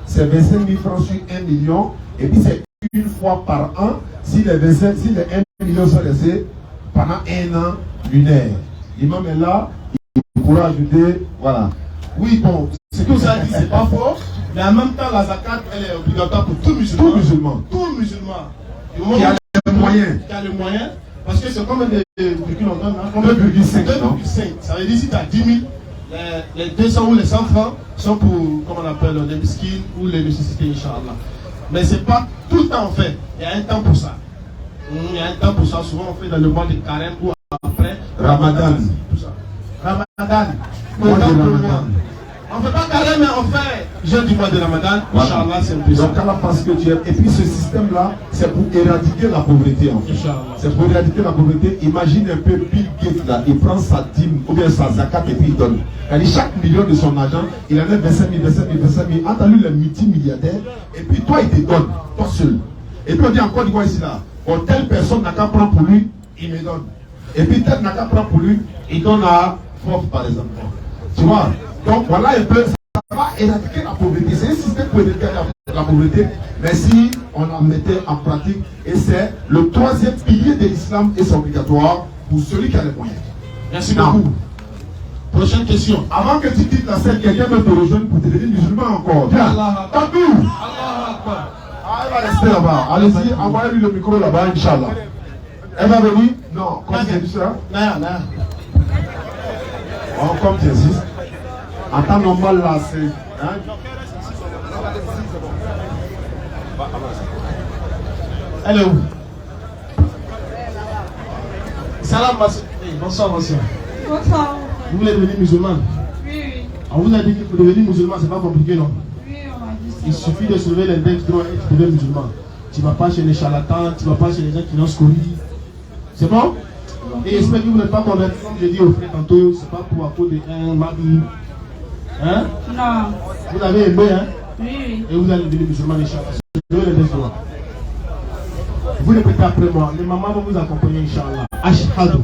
C'est 25 000 francs sur 1 million. Et puis c'est une fois par an. Si les 1 million sont restés pendant 1 an lunaire. L'imam est là, il pourra ajouter, voilà. Oui, bon, ce que vous avez dit, c'est pas faux. Mais en même temps, la zakat, elle est obligatoire pour tout musulman. Tout musulman. Tout musulman. Qui a les moyens. Qui a les moyens. Parce que c'est combien de virgules on donne? 2,5. 2,5. Ça veut dire si tu as 10 000, les 200 ou les 100 francs sont pour, comment on appelle, les miskines ou les nécessités, Inch'Allah. Mais ce n'est pas tout le temps fait. Il y a un temps pour ça. Il y a un temps pour ça. Souvent on fait dans le mois de carême ou après Ramadan. Tout ça. Ramadan. On ne fait pas carême, mais on fait jeûne du mois de Ramadan. Voilà. Inch'Allah, c'est un peu ça. Donc, Allah pense que tu aimes. Et puis, ce système-là, c'est pour éradiquer la pauvreté. En fait. C'est pour éradiquer la pauvreté. Imagine un peu Bill Gates, là. Il prend sa dîme ou bien sa zakat et puis il donne. Chaque million de son argent, il en a 25 000, 25 000, 25 000. Entre lui, les multimilliardaires. Et puis, toi, il te donne. Toi seul. Et puis, on dit encore, il voit ici, là. Bon, telle personne n'a qu'à prendre pour lui, il me donne. Et puis, telle n'a qu'à prendre pour lui, il donne à Fof, par exemple. Tu vois? Donc voilà un peu, ça va éradiquer la pauvreté. C'est un système pour éradiquer la pauvreté, mais si on en mettait en pratique, et c'est le 3e pilier de l'islam et c'est obligatoire pour celui qui a les moyens. Merci beaucoup. Prochaine question. Avant que tu quittes la scène, quelqu'un veut te rejoindre pour te devenir musulman encore. Viens. Tabou. Ah, elle va rester là-bas. Allez-y, envoyez-lui le micro là-bas, Inch'Allah. Elle va venir? Non, comme tu as dit ça? Non. Oh, comme tu insistes. En temps normal là, c'est. Hein? Elle est où? Salam, bonsoir, monsieur. Bonsoir. Vous voulez devenir musulman? Oui. On vous a dit que pour devenir musulman, c'est pas compliqué, non? Oui, on m'a dit ça. Il suffit de soulever l'index droit et tu deviens musulman. Tu ne vas pas chez les charlatans, tu ne vas pas chez les gens qui n'ont scorie. C'est bon? Et j'espère que vous n'êtes pas convaincu, comme j'ai dit au frère tantôt, c'est pas pour à cause d'un mari. Hein? Non. Vous avez aimé, hein? Oui. Et vous allez devenir musulman, Inch'Allah. Vous répétez après moi. Les mamans vont vous accompagner, Inch'Allah. Ashhadu.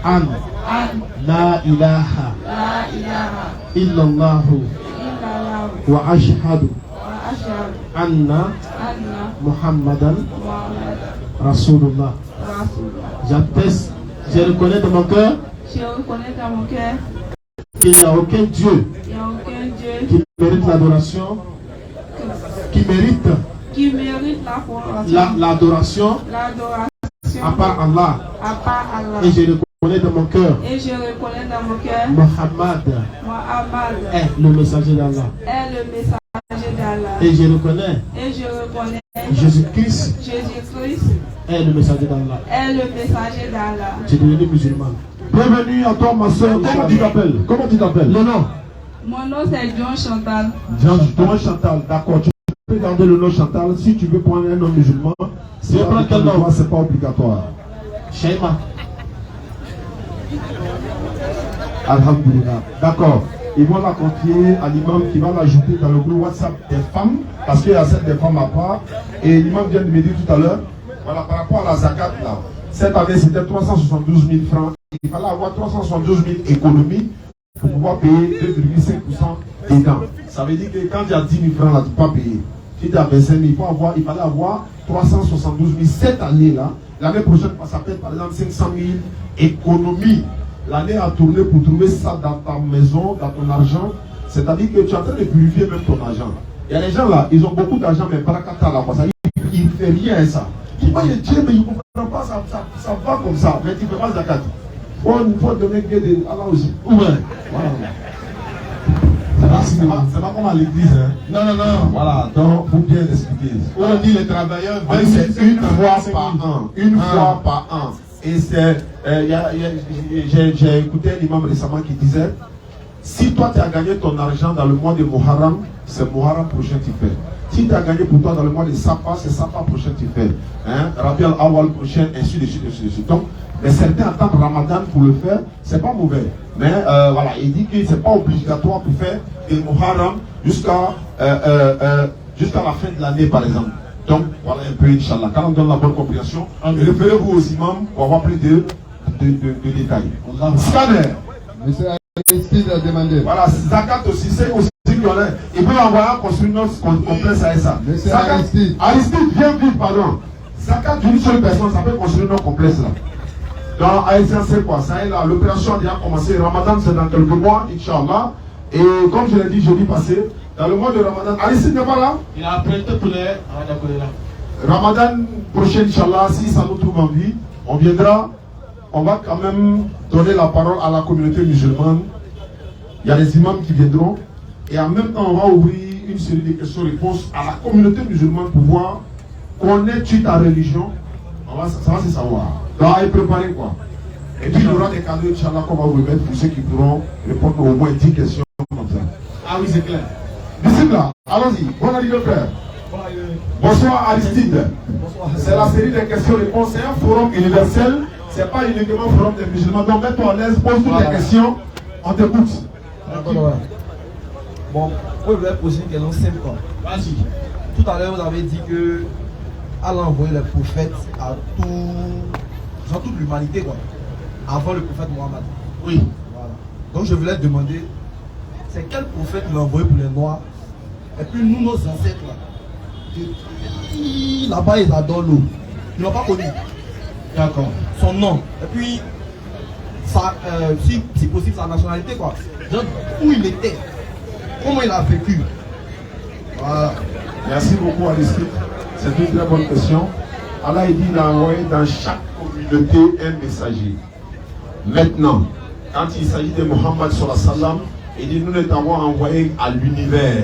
An. La ilaha. Illallahu. Wa ashhadu. Anna. Muhammadan. Rasulullah. J'atteste, je reconnais dans mon cœur. Qu'il n'y a aucun Dieu qui mérite l'adoration, qui mérite l'adoration à part Allah. Et je reconnais dans mon cœur Mohammed est le messager d'Allah. Et je reconnais Jésus-Christ est le messager d'Allah. Tu es devenu musulman. Bienvenue à toi, ma soeur. Comment tu t'appelles? Le nom? Mon nom c'est John Chantal. John Chantal, d'accord. Tu peux garder le nom Chantal. Si tu veux prendre un nom musulman, c'est pas obligatoire. Shaima. Alhamdulillah. D'accord. Ils vont la confier à l'imam qui va l'ajouter dans le groupe WhatsApp des femmes, parce qu'il y a celle des femmes à part. Et l'imam vient de me dire tout à l'heure, voilà, par rapport à la zakat là, cette année c'était 372 000 francs. Il fallait avoir 372 000 économies pour pouvoir payer 2,5% dedans. Ça veut dire que quand il y a 10 000 francs là, tu ne peux pas payer. Si tu as 25 000, il fallait avoir 372 000 cette année là. L'année prochaine, ça peut être par exemple 500 000 économies. L'année à tourner pour trouver ça dans ta maison, dans ton argent. C'est-à-dire que tu es en train de purifier même ton argent. Il y a des gens là, ils ont beaucoup d'argent, mais barakata là, ça, il ne fait rien à ça. Moi, je dis, mais je ne comprends pas, ça va comme ça. Mais tu ne fais pas zakat. Il faut donner que de Allah aussi. Ouais. Voilà. C'est pas comme à l'église. Hein. Non. Voilà, donc pour bien expliquer. On dit les travailleurs, c'est une fois par an. Une fois par an. Et c'est. J'ai écouté un imam récemment qui disait, si toi tu as gagné ton argent dans le mois de Muharram, c'est Muharram prochain tu fais. Si tu as gagné pour toi dans le mois de Safa, c'est Safa prochain tu fais. Hein? Rabi al-Awwal prochain, ainsi de suite, ainsi de suite. Donc, mais certains attendent Ramadan pour le faire, c'est pas mauvais. Mais voilà, il dit que c'est pas obligatoire pour faire le Muharram jusqu'à la fin de l'année par exemple. Donc voilà un peu, Inch'Allah. Quand on donne la bonne compréhension, référez-vous aux imams pour avoir plus de détails. Scanner. Monsieur Aristide a demandé. Voilà, Zakat aussi, c'est aussi violent. Il peut envoyer un construire notre complexe à ça. Monsieur Zakat, Aristide, viens vite, pardon. Zakat d'une seule personne, ça peut construire notre complexe là. Donc, Haïtien, c'est quoi? Ça est là, l'opération a déjà commencé. Ramadan, c'est dans quelques mois, Inch'Allah. Et comme je l'ai dit jeudi passé, dans le mois de Ramadan, Aristide n'est pas là? Il a prêté pour les. Ramadan prochain, Inch'Allah, si ça nous trouve en vie, on viendra. On va quand même donner la parole à la communauté musulmane. Il y a des imams qui viendront. Et en même temps, on va ouvrir une série de questions-réponses à la communauté musulmane pour voir connais-tu ta religion? Ça va se savoir. Donc, à y préparer quoi. Et puis, il y aura des cadeaux, Inch'Allah, qu'on va vous mettre pour ceux qui pourront répondre au moins 10 questions comme ça. Ah oui, c'est clair. Bismillah, allons-y. Bon anniversaire. Bonsoir Aristide. C'est la série des questions-réponses. C'est un forum universel. C'est pas uniquement un forum des musulmans. Donc, mets-toi à l'aise, pose toutes les questions. On t'écoute. Bon, vous voulez poser une question simple. Vas-y. Tout à l'heure, vous avez dit que Allah a envoyé les prophètes à toute l'humanité, quoi. Avant le prophèet Mohammed. Oui. Voilà. Donc je voulais demander, c'est quel prophète il a envoyé pour les Noirs? Et puis nous, nos ancêtres, là-bas, ils adorent l'eau. Ils n'ont pas connu. D'accord. Son nom. Et puis, si c'est possible, sa nationalité, quoi. Donc, où il était. Comment il a vécu. Voilà. Merci beaucoup Aristide. C'est une très bonne question. Allah il dit qu'il a envoyé dans chaque communauté un messager. Maintenant, quand il s'agit de Mohammed sallallahu alayhi wa sallam, il dit nous les avons envoyés à l'univers.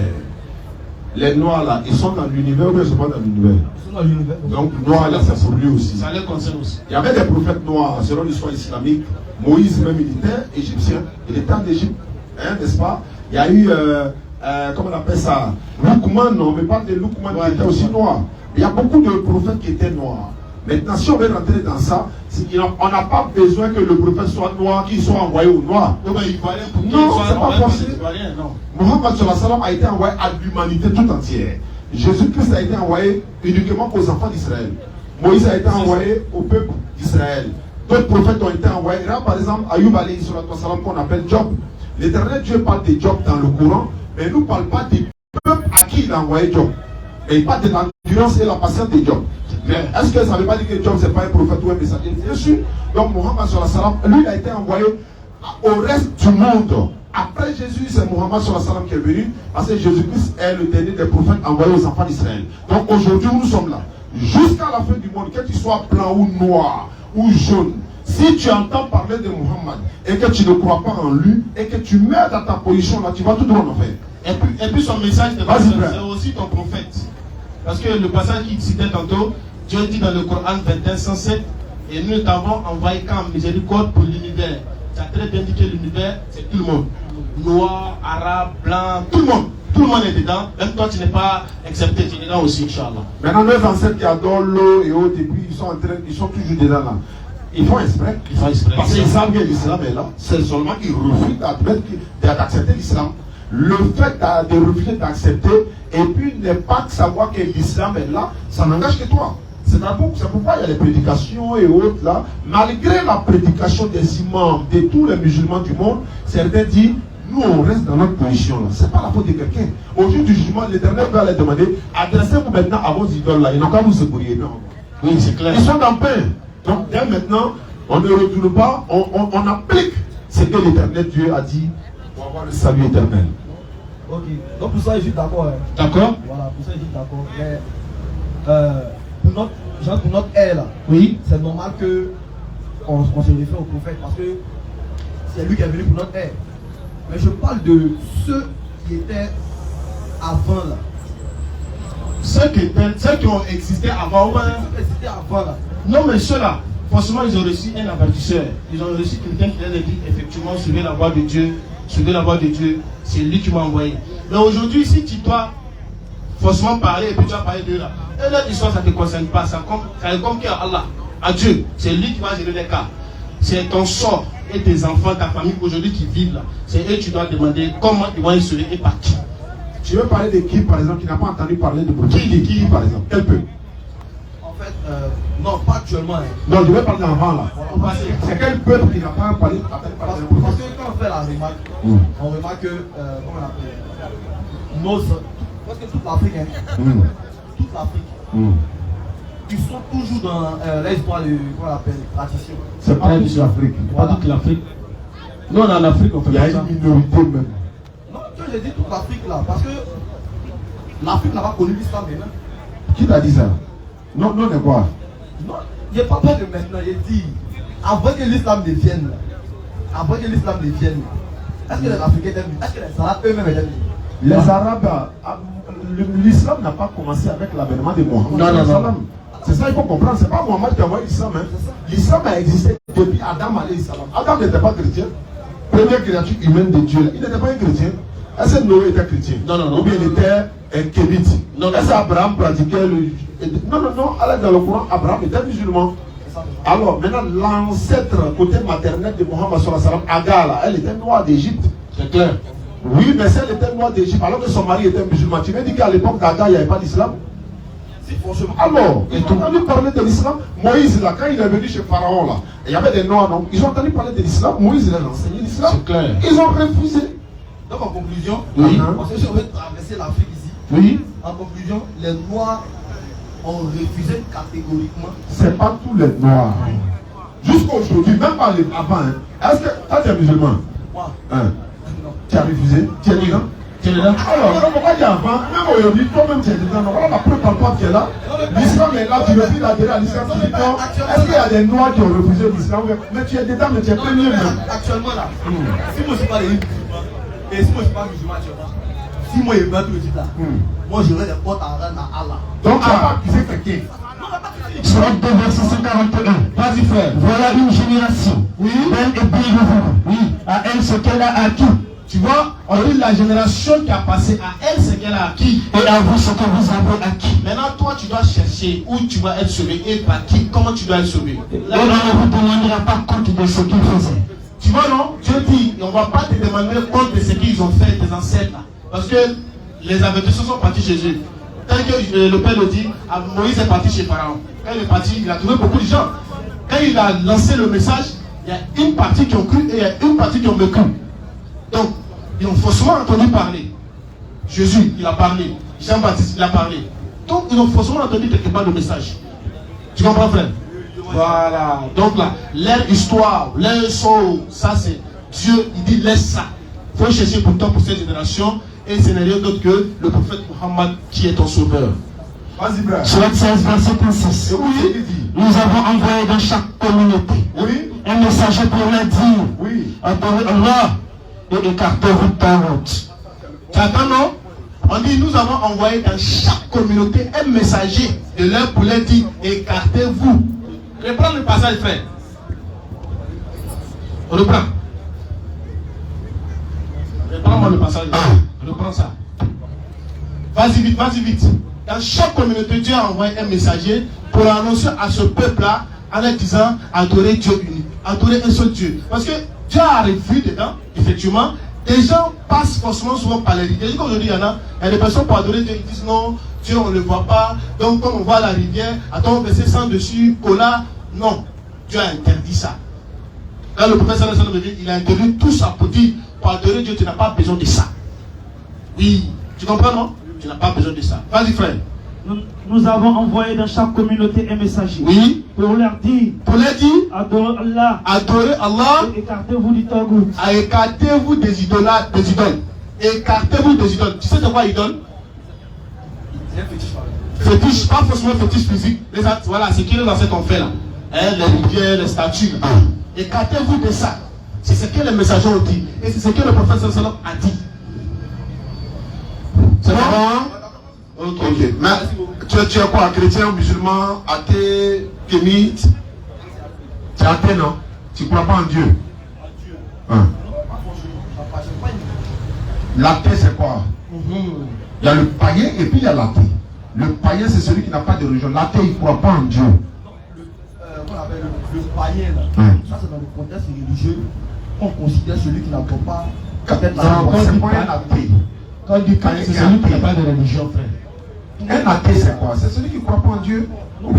Les noirs là, ils sont dans l'univers ou ils ne sont pas dans l'univers? Ils sont dans l'univers. Donc noir là, c'est pour lui aussi. Ça les concerne aussi. Il y avait des prophètes noirs selon l'histoire islamique. Moïse même il était égyptien. Il était en Égypte, hein, n'est-ce pas? Il y a eu, comment on appelle ça? Lukman, non, mais pas de Lukman qui était aussi noir. Il y a beaucoup de prophètes qui étaient noirs. Maintenant, si on veut rentrer dans ça, on n'a pas besoin que le prophète soit noir, qu'il soit envoyé au noir. Non, c'est pas possible. Mohammed sallallahu alayhi wa sallam a été envoyé à l'humanité tout entière. Jésus-Christ a été envoyé uniquement aux enfants d'Israël. Moïse a été envoyé au peuple d'Israël. D'autres prophètes ont été envoyés. Là, par exemple, Ayoub alayhi salam qu'on appelle Job. L'Éternel Dieu parle de Job dans le Coran, mais il ne nous parle pas des peuples à qui il a envoyé Job. Et il parle de l'endurance et la patience de Job. Mais est-ce que ça ne veut pas dire que Job c'est pas un prophète ou un messager? Bien sûr. Donc Mohammed sallallahu alayhi wa sallam, lui il a été envoyé au reste du monde. Après Jésus, c'est Mohammed sallallahu alayhi wa sallam qui est venu, parce que Jésus-Christ est le dernier des prophètes envoyés aux enfants d'Israël. Donc aujourd'hui nous sommes là. Jusqu'à la fin du monde, que tu sois blanc ou noir ou jaune, si tu entends parler de Mohammed et que tu ne crois pas en lui et que tu meurs dans ta position là, tu vas tout droit en enfer. Et puis son message, c'est aussi ton prophète. Parce que le passage qu'il citait tantôt, Dieu dit dans le Coran 21:107, et nous t'avons envoyé comme miséricorde pour l'univers. Tu as très bien dit que l'univers, c'est tout le monde. Noir, arabe, blanc, tout le monde. Tout le monde est dedans. Même toi, tu n'es pas accepté, tu es dedans aussi, Inch'Allah. Maintenant, nos ancêtres qui adorent l'eau et autres, et puis ils sont toujours dedans là. Ils font exprès. Parce qu'ils savent que l'islam est là. C'est seulement qu'ils refusent d'accepter l'islam. Le fait de refuser d'accepter, et puis ne pas savoir que l'islam est là, ça n'engage que toi. C'est pourquoi il y a les prédications et autres là. Malgré la prédication des imams, de tous les musulmans du monde, certains disent, nous on reste dans notre position là. C'est pas la faute de quelqu'un. Au jour du jugement, l'Éternel va leur demander, adressez-vous maintenant à vos idoles là. Ils n'ont qu'à vous secourir. Non. Oui, c'est clair. Ils sont dans pain. Donc dès maintenant, on ne retourne pas, on applique ce que l'Éternel Dieu a dit pour avoir le salut éternel. Ok, donc pour ça je suis d'accord. Hein. D'accord? Voilà, pour ça je suis d'accord. Mais pour notre ère là, oui, c'est normal que on se réfère au prophète parce que c'est lui qui est venu pour notre ère. Mais je parle de ceux qui étaient avant là. Ceux qui ont existé avant. Ceux qui existaient avant là. Non, mais ceux-là, forcément, ils ont reçu un avertisseur. Ils ont reçu quelqu'un qui leur a dit effectivement, suivez la voie de Dieu. Suivez la voie de Dieu. C'est lui qui m'a envoyé. Mais aujourd'hui, si tu dois forcément parler et puis tu vas parler de là, et leur histoire, ça ne te concerne pas. Ça comme à Allah, à Dieu. C'est lui qui va gérer les cas. C'est ton sort et tes enfants, ta famille aujourd'hui qui vivent là. C'est eux que tu dois demander comment ils vont y sauver et par qui. Tu veux parler de qui, par exemple, qui n'a pas entendu parler de Brooklyn? Qui, par exemple? Quel peu? En fait, non, pas actuellement. Hein. Non, je vais parler d'avant là. C'est quel peuple qui n'a pas parlé? Parce que quand on fait la remarque, on remarque que, comment on appelle, parce que toute l'Afrique, hein, toute l'Afrique, ils sont toujours dans l'espoir de, comment on appelle, tradition. C'est pas toute l'Afrique. Pas toute l'Afrique. Nous, on est en Afrique, on fait ça. Il y a une minorité même. Non, j'ai dit toute l'Afrique là, parce que l'Afrique n'a pas connu l'islam maintenant. Qui t'a dit ça? Non, non, de quoi? Non, il n'y a pas peur de maintenant, j'ai dit, avant que l'islam devienne, est-ce que les Africains étaient venus? Est-ce que les Arabes eux-mêmes étaient venus? Les Arabes, l'islam n'a pas commencé avec l'avènement de Mohammed. Non. C'est ça, il faut comprendre. C'est pas Mohammed qui a envoyé l'islam. Hein. L'islam a existé depuis Adam alayhi salam. Adam n'était pas chrétien. Première créature humaine de Dieu. Il n'était pas un chrétien. Est-ce que Noé était chrétien? Non. Ou bien il était un kévite? Est-ce qu'Abraham pratiquait le... Non. Allez dans le Coran, Abraham était musulman. Alors, maintenant, l'ancêtre côté maternel de Mohammed sallallahu alayhi wa sallam, Agar, là, elle était noire d'Égypte. C'est clair. Oui, mais si elle était noire d'Égypte, alors que son mari était musulman, tu veux dire qu'à l'époque d'Agar, il n'y avait pas d'islam? Si, franchement. Alors, ils ont entendu parler de l'islam. Moïse, là, quand il est venu chez Pharaon, là, il y avait des noirs, non? Ils ont entendu parler de l'islam. Moïse, il a enseigné l'islam. C'est clair. Ils ont refusé. Donc, en conclusion, parce que si on veut traverser l'Afrique ici, oui. En conclusion, les Noirs ont refusé catégoriquement. C'est pas tous les Noirs. Jusqu'à aujourd'hui, même pas les avant. Hein. Est-ce que toi, tu es musulman? Moi? Hein? Non. Tu as refusé? Tu es dedans? Tu es dedans? Alors, on ne peut pas dire avant, même aujourd'hui, toi-même tu es dedans. Donc, voilà la preuve par toi qui est là. L'islam est là, tu refuses d'adhérer à l'islam. Tu dis non. Est-ce qu'il y a des Noirs qui ont refusé l'islam? Mais tu es dedans, mais tu es premier. Actuellement là, si moi je suis pas les musulmans, et si moi je suis pas musulman, tu vois, si moi je vais tout le dire là, moi j'aurai des portes à rendre à Allah. Donc tu n'as pas accusé quelqu'un. Surat 2, verset 141. Vas-y, frère. Voilà une génération. Oui. Belle et brillante. Oui. À elle ce qu'elle a acquis. Tu vois, on dit la génération qui a passé à elle ce qu'elle a acquis. Et à vous ce que vous avez acquis. Maintenant, toi, tu dois chercher où tu vas être sauvé et par qui, comment tu dois être sauvé. Là, on ne vous demandera pas compte de ce qu'ils faisaient. Tu vois, non? Dieu dit, on ne va pas te demander compte de ce qu'ils ont fait, tes ancêtres là. Parce que les avertisseurs sont partis chez eux. Tel que le Père le dit, Moïse est parti chez Pharaon. Quand il est parti, il a trouvé beaucoup de gens. Quand il a lancé le message, il y a une partie qui ont cru et il y a une partie qui ont mécru. Donc, ils ont forcément entendu parler. Jésus, il a parlé. Jean-Baptiste, il a parlé. Donc, ils ont forcément entendu quelque part le message. Tu comprends, frère? Voilà. Donc là, leur histoire, leur soul, ça c'est Dieu, il dit laisse ça. Il faut chercher pour toi, pour cette génération. Et ce n'est rien d'autre que le prophète Mohammed qui est ton sauveur. Vas-y, frère. Surat 16, verset 36. Oui. Nous avons envoyé dans chaque communauté un messager pour leur dire adorez Allah et écartez-vous ta route. Tu attends, non? On dit nous avons envoyé dans chaque communauté un messager de leur pour leur dire écartez-vous. Reprends le passage, frère. On reprend. Reprends-moi le passage. Reprends ça. Vas-y vite, vas-y vite. Dans chaque communauté, Dieu a envoyé un messager pour annoncer à ce peuple-là en leur disant adorez Dieu unique, adorez un seul Dieu. Parce que Dieu a revu dedans, effectivement, des gens passent forcément souvent par les rivières. Aujourd'hui, il y a des personnes pour adorer Dieu, ils disent non, Dieu on ne le voit pas. Donc, comme on voit la rivière, attends, on verser sang dessus, cola. Non, Dieu a interdit ça. Là, le prophète sallallahu alayhi wa sallam, il a interdit tout ça pour dire pour adorer Dieu, tu n'as pas besoin de ça. Oui, tu comprends, non? Tu n'as pas besoin de ça. Vas-y, frère. Nous avons envoyé dans chaque communauté un messager. Oui. Pour leur dire, adorez Allah, et écartez-vous du tagout. Écartez-vous des idoles. Écartez-vous des idoles. Tu sais de quoi idole? Fétiche, pas forcément fétiche physique. Voilà, c'est qu'il est dans ce qu'on fait là. Les rivières, les statues. Écartez-vous de ça. C'est ce que les messagers ont dit. Et c'est ce que le prophète sallallahu a dit. C'est bon? Ok. Mais tu es quoi? Chrétien, musulman, athée, kémite? Tu es athée, non? Tu ne crois pas en Dieu? L'athée, c'est quoi? Il y a le païen et puis il y a l'athée. Le païen, c'est celui qui n'a pas de religion. L'athée, il ne croit pas en Dieu. Le païen, là, ça c'est dans le contexte religieux. On considère celui qui n'a pas peut-être la religion. C'est pas un athée. Quand on dit païen, c'est celui qui n'a pas de religion, frère. Un athée, c'est quoi? C'est celui qui ne croit pas en Dieu. Moi,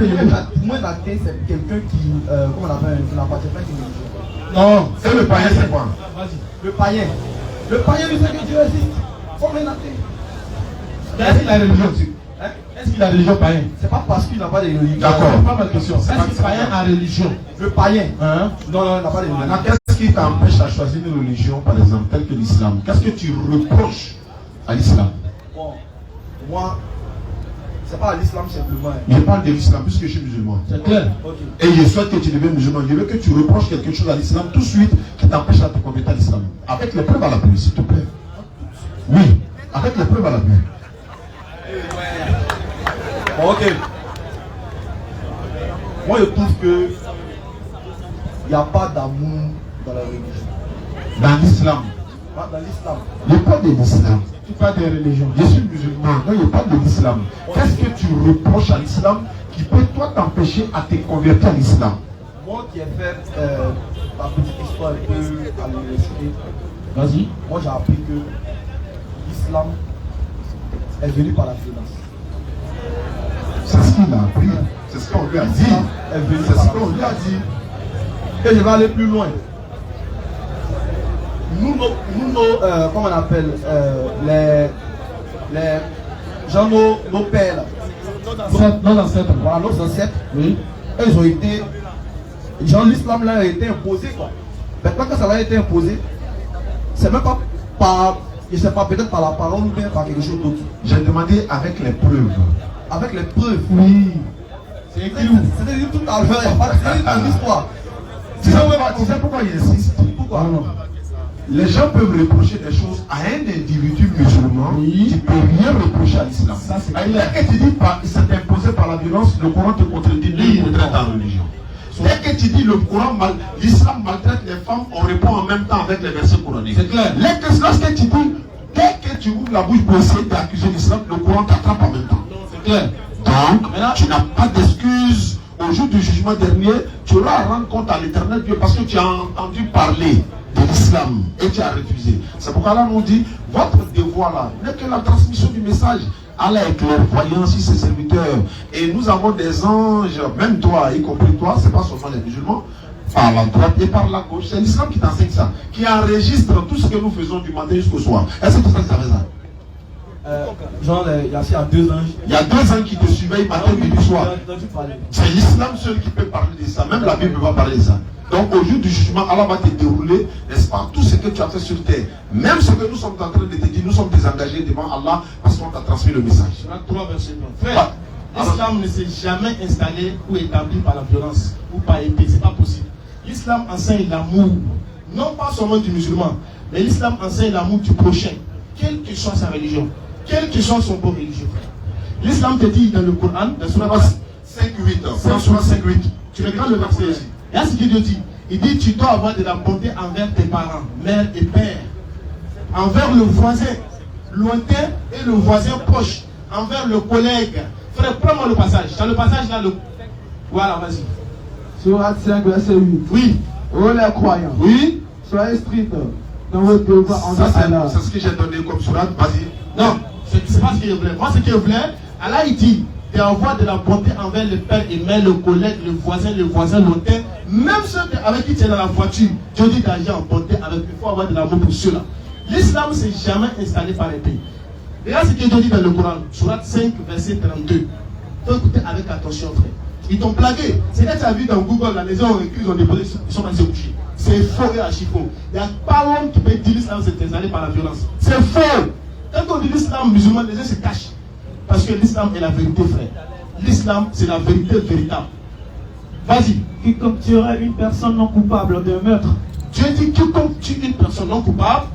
l'athée, c'est quelqu'un qui, comment on appelle, qui n'a pas de religion. Non, c'est le païen, c'est quoi? Le païen. Le païen, il sait que Dieu existe. Comme un athée. Est-ce qu'il a la religion? Est-ce qu'il a la religion païen? C'est pas parce qu'il n'a pas de religion. D'accord. C'est pas ma question. Est-ce que le païen a religion? Le païen. Hein? Non, il n'a pas de religion. Maintenant, qu'est-ce qui t'empêche à choisir une religion, par exemple, telle que l'islam? Qu'est-ce que tu reproches à l'islam? Bon, moi, c'est pas à l'islam simplement. Je parle de l'islam puisque je suis musulman. C'est clair. Okay. Et je souhaite que tu deviennes musulman. Je veux que tu reproches quelque chose à l'islam tout de suite qui t'empêche à te convertir à l'islam. Avec les preuves à la pluie, s'il te plaît. Oui, avec les preuves à la pluie. Bon, ok. Moi, je trouve que il n'y a pas d'amour dans la religion. Dans l'islam. Pas dans l'islam. Je parle de l'islam. Tu parles de religion. Je suis musulman. Non, je parle de l'islam. Qu'est-ce que tu reproches à l'islam qui peut toi t'empêcher à te convertir à l'islam? Moi qui ai fait ma petite histoire un peu à l'université, Vas-y. moi j'ai appris que l'islam est venu par la violence. C'est ce qu'il a appris. C'est ce qu'on lui a dit. C'est ce qu'on lui a dit. Et je vais aller plus loin. Nous, comment on appelle, nos pères, Nos ancêtres. voilà, nos ancêtres, Oui. ils ont été, l'islam là a été imposé quoi. Maintenant que ça a été imposé, c'est même pas par, je sais pas, peut-être par la parole ou bien par quelque chose d'autre. J'ai demandé avec les preuves. Avec les preuves. Oui. C'est écrit où? C'était dit tout à l'heure, il n'y a pas de l'histoire. Tu sais pourquoi il insiste? Pourquoi? Les gens peuvent reprocher des choses à un individu musulman. Oui. Tu ne peux rien reprocher à l'islam. Ça, c'est Dès que tu dis il s'est imposé par la violence, le Coran te contredit, ne maltraite ta religion. Dès que tu dis l'islam maltraite les femmes, on répond en même temps avec les versets coraniques. C'est clair. Lorsque tu dis, dès que tu ouvres la bouche pour essayer d'accuser l'islam, le Coran t'attrape en même temps. C'est clair. Donc, tu n'as pas d'excuse. Au jour du jugement dernier, tu auras à rendre compte à l'éternel Dieu parce que tu as entendu parler de l'islam et tu as refusé. C'est pourquoi là, on dit, votre devoir là n'est que la transmission du message. Allah est clairvoyant sur ses serviteurs. Et nous avons des anges, même toi, y compris toi, c'est pas seulement les musulmans, par la droite et par la gauche. C'est l'islam qui t'enseigne ça, qui enregistre tout ce que nous faisons du matin jusqu'au soir. Est-ce que tu sais ça? Genre, il y a 2 anges. Il y a 2 ans qui te surveillent matin, midi, soir. C'est l'islam seul qui peut parler de ça. Même la Bible ne peut pas parler de ça. Donc au jour du jugement, Allah va te dérouler, n'est-ce pas, tout ce que tu as fait sur terre. Même ce que nous sommes en train de te dire, nous sommes désengagés devant Allah parce qu'on t'a transmis le message. Frère, l'islam ne s'est jamais installé ou établi par la violence ou par épée. C'est pas possible. L'islam enseigne l'amour, non pas seulement du musulman, mais l'islam enseigne l'amour du prochain, quelle que soit sa religion, quel que soit son beau religieux. L'islam te dit dans le Coran, dans Surah 5:8, tu regardes le verset ici. Et là, ce que Dieu dit, il dit tu dois avoir de la bonté envers tes parents, mère et père, envers le voisin lointain et le voisin proche, envers le collègue. Frère, prends-moi le passage. Dans le passage là, voilà, vas-y. Surat 5, verset 8. Oui. Oh les croyants. Oui. Soyez stricts dans votre devoir envers Allah. C'est ce que j'ai donné comme surat, vas-y. Non, c'est pas ce qu'il voulait. Moi, ce qu'il voulait, Allah il dit d'avoir de la bonté envers le père et mère, le collègue, le voisin lointain, même ceux avec qui tu es dans la voiture. Dieu dit d'agir en bonté avec eux. Il faut avoir de l'amour pour ceux-là. L'islam ne s'est jamais installé par les pays. Regarde ce que Dieu dit dans le Coran, Surat 5, verset 32. Il faut écouter avec attention, frère. Ils t'ont blagué. C'est là que tu as vu dans Google, là, les gens ont écrit, ils ont déposé, ils sont passés coucher. C'est faux et archi faux. Il n'y a pas l'homme qui peut dire l'islam s'est installé par la violence. C'est faux. Quand on dit l'islam musulman, les gens se cachent. Parce que l'islam est la vérité, frère. L'islam, c'est la vérité véritable. Vas-y. Quiconque tuerait une personne non coupable d'un meurtre. Dieu dit quiconque tue une personne non coupable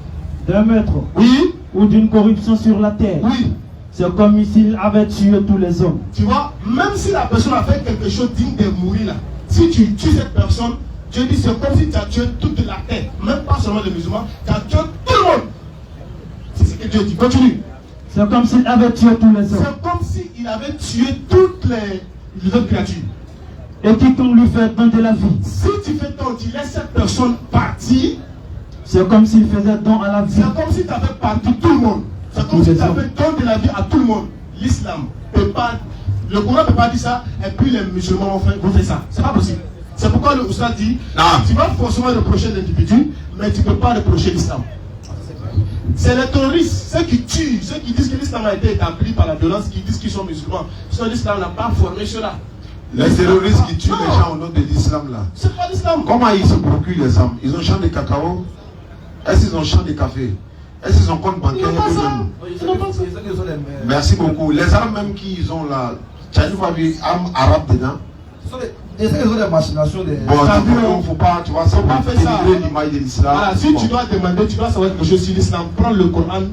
d'un meurtre. Oui. Ou d'une corruption sur la terre. Oui. C'est comme s'il avait tué tous les hommes. Tu vois, même si la personne a fait quelque chose digne de mourir là, si tu tues cette personne, Dieu dit c'est comme si tu as tué toute la terre, même pas seulement les musulmans, tu as tué tout le monde. C'est ce que Dieu dit. Continue. C'est comme s'il avait tué tous les hommes. C'est comme s'il avait tué toutes les autres créatures. Et quiconque lui fait don de la vie. Si tu fais don, tu laisses cette personne partir. C'est comme s'il faisait don à la vie. C'est comme si tu avais parti tout le monde. C'est comme si tu avais don de la vie à tout le monde. L'islam peut pas, le Coran ne peut pas dire ça, et puis les musulmans vont faire ça. C'est pas possible. C'est pourquoi le Oustaz dit, tu vas forcément reprocher l'individu, mais tu ne peux pas reprocher l'islam. C'est les terroristes, ceux qui tuent, ceux qui disent que l'islam a été établi par la violence, qui disent qu'ils sont musulmans. Sinon l'islam n'a pas formé cela. Les terroristes qui tuent les gens au nom de l'islam là. C'est pas l'islam. Comment ils se procurent les armes? Ils ont champ de cacao? Est-ce qu'ils ont champ de café? Est-ce qu'ils ont compte bancaire? Merci beaucoup. Les armes même qu'ils ont là, tu as vu armes arabes dedans? Ils ont des machinations. Bon, il ne faut pas, tu vois, ça va dénigrer l'image de l'islam. Voilà, si tu dois demander, tu dois savoir quelque chose sur l'islam, prends le Coran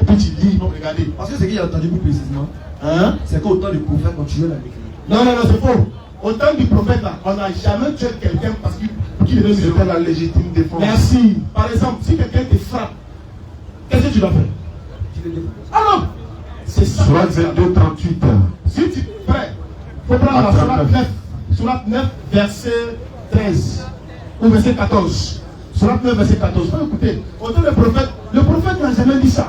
et puis tu lis, donc regardez. Parce que c'est qu'il a entendu plus précisément. Hein? C'est qu'au temps du prophète, on tuait la Mécrite. Non, c'est faux. Au temps du prophète, là, on n'a jamais tué quelqu'un parce qu'il devait musulman. C'était la légitime défense. Merci. Par exemple, si quelqu'un te frappe, qu'est-ce que tu dois faire? Ah non! C'est ça. Surat 22, 38. Si tu es prêt, il faut prendre la Surat 9, verset 13 ou verset 14. Surat 9, verset 14. Il faut écouter. Au temps du prophète, le prophète n'a jamais dit ça.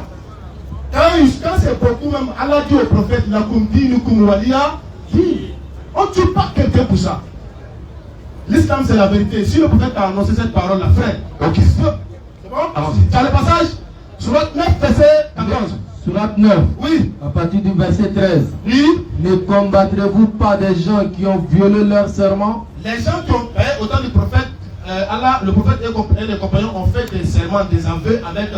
Quand c'est beaucoup même, Allah dit au prophète, Lakum dinukum waliya din. On ne tue pas quelqu'un pour ça. L'islam c'est la vérité. Si le prophète a annoncé cette parole, la frère. Ok. C'est bon? Tu as le passage? Surat 9, verset 14. Surat 9. Oui. À partir du verset 13. Oui. Ne combattrez-vous pas des gens qui ont violé leur serment? Les gens qui ont fait, au temps du prophète, Allah, le prophète et les compagnons ont fait des serments, des aveux avec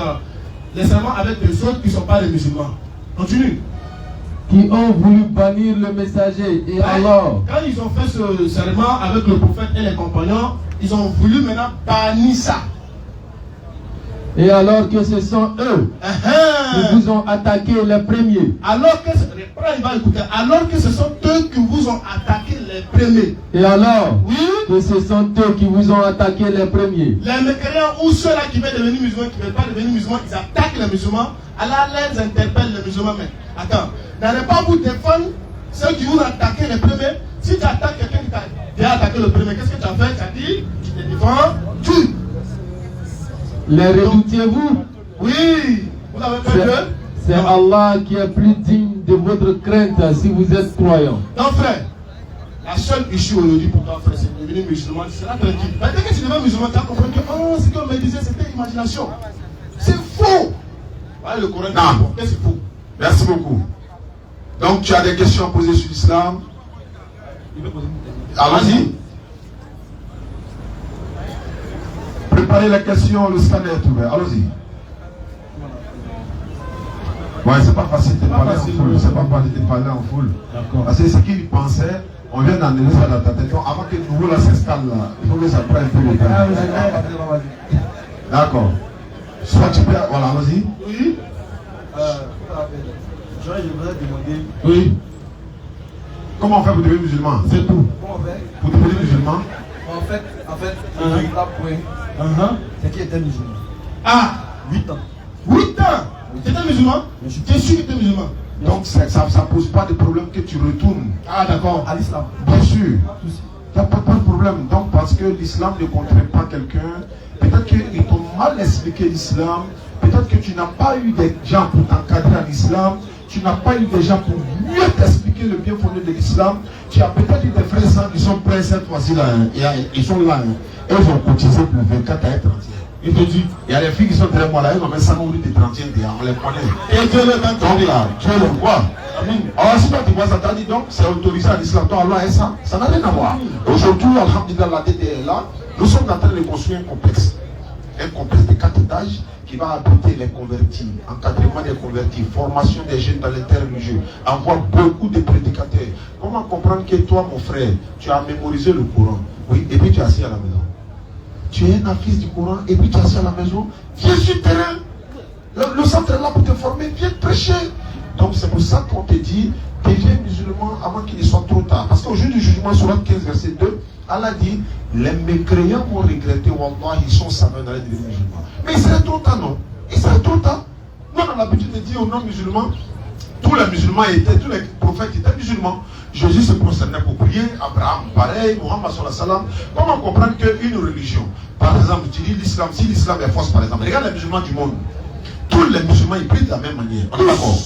les serments avec des autres qui ne sont pas les musulmans. Continue. Qui ont voulu bannir le messager. Et alors? Quand ils ont fait ce serment avec le prophète et les compagnons, ils ont voulu maintenant bannir ça. Et alors que ce sont eux qui vous ont attaqué les premiers. Alors que ce sont eux qui vous ont attaqué les premiers. Et alors que ce sont eux qui vous ont attaqué les premiers. Les mécréants ou ceux-là qui veulent devenir musulmans, qui ne veulent pas devenir musulmans, ils attaquent les musulmans. Allah les interpelle les musulmans. Mais attends, n'allez pas vous défendre ceux qui vous ont attaqué les premiers. Si tu attaques quelqu'un qui t'a déjà attaqué le premier, qu'est-ce que tu as fait? Tu as dit, tu te défends, tu. Les redoutiez-vous? Oui. Vous avez peur d'eux? C'est Allah qui est plus digne de votre crainte si vous êtes croyant. Non frère, la seule issue aujourd'hui pour toi frère, c'est de devenir musulman, c'est là tranquille. Mais dès que tu deviens musulman, tu as compris que ce qu'on me disait c'était imagination. C'est faux. Voilà le Coran. Non. C'est faux. Merci beaucoup. Donc tu as des questions à poser sur l'islam? Allons-y. Préparez la question, le scanner est ouvert. Allons-y. Ouais, c'est pas facile de parler en foule. C'est pas facile de parler en foule. Parce que ce qu'il pensait, on vient d'enlever ça dans ta tête. Donc avant que le nouveau là s'installe là, il faut que ça prenne un peu de temps. D'accord. Soit tu peux. Voilà, allons-y. Oui. Je voudrais demander. Oui. Comment on fait pour devenir musulman? C'est tout. Comment on fait pour devenir musulman? En fait, le véritable point, c'est qu'il était musulman. Ah, 8 ans. 8 ans. Tu étais musulman? Je suis que tu es musulman. Donc ça ne pose pas de problème que tu retournes. Ah d'accord. À l'islam. Bien sûr. Il n'y a pas de problème. Donc parce que l'islam ne contraint pas quelqu'un, peut-être qu'ils t'ont mal expliqué l'islam, peut-être que tu n'as pas eu des gens pour t'encadrer à l'islam, tu n'as pas eu des gens pour mieux t'expliquer le bien fondé de l'islam, tu as peut-être eu des frères et sœurs qui sont prêts cette fois-ci là, ils sont là, et ils ont cotisé pour 24 à 30. Il te dit, il y a des filles qui sont très molles, elles ont même 100 000 de 30 on les connaît. Et Dieu le donc là, Dieu le voit. Alors si toi tu vois ça, tu as dit donc c'est autorisé à l'islam, toi Allah et ça n'a rien à voir. Aujourd'hui, alhamdulillah, la tête est là. Nous sommes en train de construire un complexe de 4 étages qui va abriter les convertis, encadrement des convertis, formation des jeunes dans les terres religieux, avoir beaucoup de prédicateurs. Comment comprendre que toi, mon frère, tu as mémorisé le Coran, oui, et puis tu es assis à la maison. Tu es un affiche du Coran et puis tu es assis à la maison. Viens sur le terrain. Le centre est là pour te former, viens prêcher. Donc c'est pour ça qu'on te dit, deviens musulman avant qu'il ne soit trop tard. Parce qu'au jour du jugement, sur 15 verset 2, Allah dit, les mécréants vont regretter, wallah, ils sont savants dans les devenir musulmans. Mais il serait trop tard, non? Il serait trop tard. Nous, on a l'habitude de dire aux non-musulmans, tous les musulmans étaient, tous les prophètes étaient musulmans. Jésus se prosternait pour prier, Abraham pareil, Mohammed sallallahu alayhi wa sallam. Comment comprendre qu'une religion, par exemple, tu dis l'islam, si l'islam est fausse par exemple, regarde les musulmans du monde, tous les musulmans ils prient de la même manière, on est d'accord?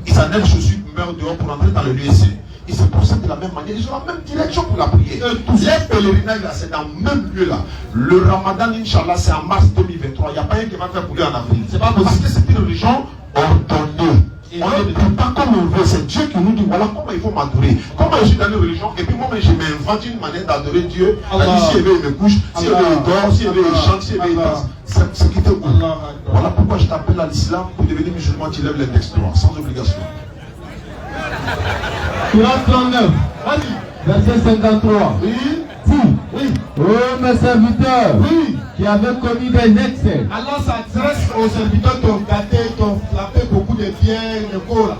Ils enlèvent les chaussures, meurent dehors pour entrer dans le lieu saint. Ils se procèdent de la même manière, ils ont la même direction pour la prière. Les pèlerinages là, c'est dans le même lieu là. Le Ramadan, Inch'Allah, c'est en mars 2023. Il n'y a pas un qui va faire pour lui en avril. C'est pas parce que c'est une religion ordonnée. On ne prie pas comme on veut, c'est Dieu qui nous dit voilà comment il faut m'adorer. Comment je suis dans une religion et puis moi-même je m'invente une manière d'adorer Dieu. Si il veut, il me couche, si il veut, il dort, si il veut, il chante, si il veut, il danse. C'est ce qui te goûte. Voilà pourquoi je t'appelle à l'islam pour devenir musulman, tu lèves les textes droits, sans obligation. Surat 39, verset 53. Oui. Oui. Oh mes serviteurs, oui, qui avaient commis des excès. Allah s'adresse aux serviteurs qui ont gâté, qui ont frappé beaucoup de biens, de corps.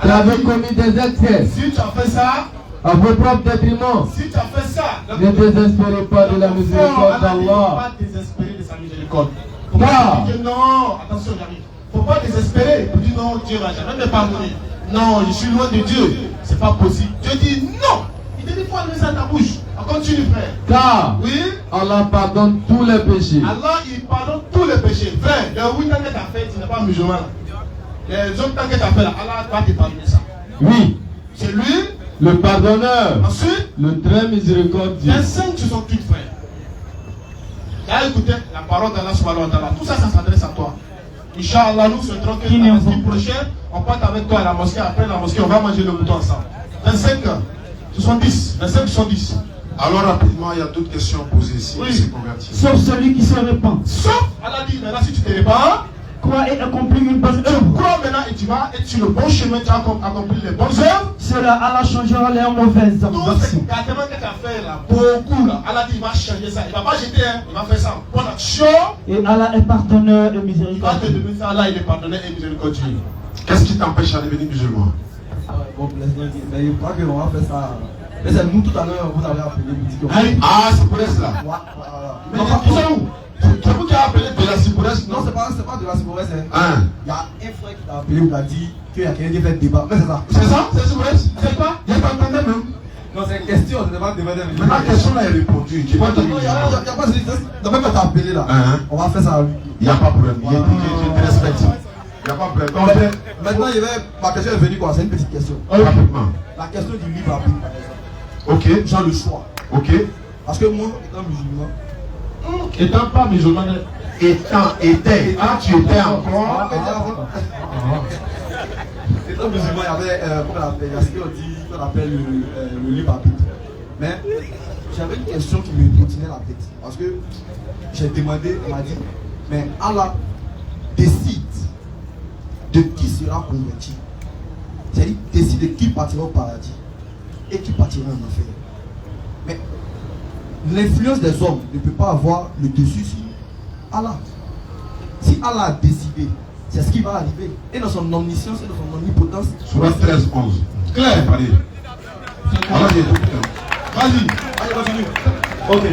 Qui avaient commis des excès. Si tu as fait ça, à vos propres détriments, si tu as fait ça, ne désespérez pas de la miséricorde d'Allah. Il ne faut pas désespérer de sa miséricorde. Faut pas dire non, attention, j'arrive. Il ne faut pas désespérer pour dire non, Dieu va jamais me pardonner. Non, je suis loin de Dieu. C'est pas possible. Dieu dit non. Il te dit il faut enlever ça à ta bouche. On continue, frère. Car oui, Allah pardonne tous les péchés. Allah, il pardonne tous les péchés. Frère, les 8 ans que tu as fait, tu n'es pas musulman. Les autres temps que tu as fait là, Allah va te pardonner ça. Oui. C'est lui, le pardonneur. Ensuite, le très miséricordieux. 25 sur son tweet, frère. Tu as écouté la parole d'Allah subhanahu wa ta'ala. Tout ça, ça s'adresse à toi. Inch'Allah, nous souhaitons que la semaine prochaine, on parte avec toi à la mosquée. Après la mosquée, on va manger le bouton ensemble. 25, 70. 25, 70. Alors rapidement, il y a d'autres questions posées ici. Oui. Sauf celui qui se répand. Sauf, Allah dit, maintenant si tu te répands, crois et accomplis une bonne œuvre. Tu crois maintenant et tu vas être sur le bon chemin, tu as accompli les bonnes œuvres. Cela, Allah changera les mauvaises actions. Tout ce gâtement que tu as fait là, beaucoup là, Allah dit, il va changer ça. Il ne va pas jeter, hein, il va faire ça. Bonne action. Et Allah est pardonneur et miséricordieux. Quand tu deviens ça, Allah, il est pardonneur et miséricordieux. Qu'est-ce qui t'empêche à devenir musulman? Bon, mais je crois qu'on va faire ça. Mais c'est nous tout à l'heure, vous avez appelé, vous dites que... Ah, c'est pour ça là. Mais tout ça où? C'est vous qui avez appelé de la Cypresse? Non, c'est pas de la Cypresse. Hein. Il y a un frère qui t'a appelé, qui t'a dit qu'il y a quelqu'un qui fait le débat. Mais c'est ça. C'est ça? C'est Cypresse? C'est quoi? Il n'y a pas de même. Non, c'est une question, c'est pas de débat. Mais la question là est répondue. Il n'y a pas de... D'abord quand t'as appelé là, on va faire ça à lui. Il n'y a pas de problème. Je te respecte. Il n'y a pas de problème. Maintenant, ma question est venue quoi? C'est une petite question. Rapidement. La question du libre arbitre, par exemple. Ok. Genre le choix. Ok. Parce que moi, étant musulman, étant pas musulman, était. Ah, tu étais encore. Étant musulman, il y avait, il y a ce qu'on appelle le libre arbitre. Mais j'avais une question qui me trottinait la tête. Parce que j'ai demandé, on m'a dit, mais Allah décide de qui sera converti. C'est-à-dire, décide de qui partira au paradis et qui partira en enfer. Mais l'influence des hommes ne peut pas avoir le dessus sur Allah. Si Allah a décidé, c'est ce qui va arriver. Et dans son omniscience et dans son omnipotence. Surat 13, 11. Claire. Vas-y. Allez, continue. Ok.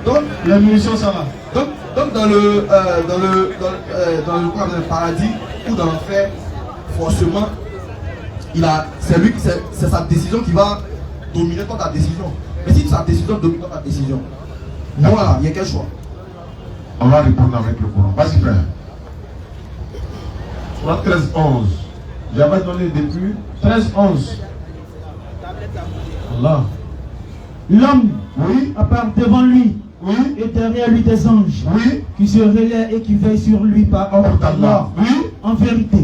Donc, la munition, ça va. Donc dans le paradis ou dans l'enfer, forcément, c'est sa décision qui va dominer ta décision. Mais si sa décision domine ta décision, voilà, il y a quel choix? On va répondre avec le Coran. Vas-y, frère. Surat 13, 11. J'avais donné depuis 13, 11. Allah. L'homme apparaît devant lui. et derrière lui des anges qui se relaient et qui veillent sur lui par ordre d'Allah. En vérité,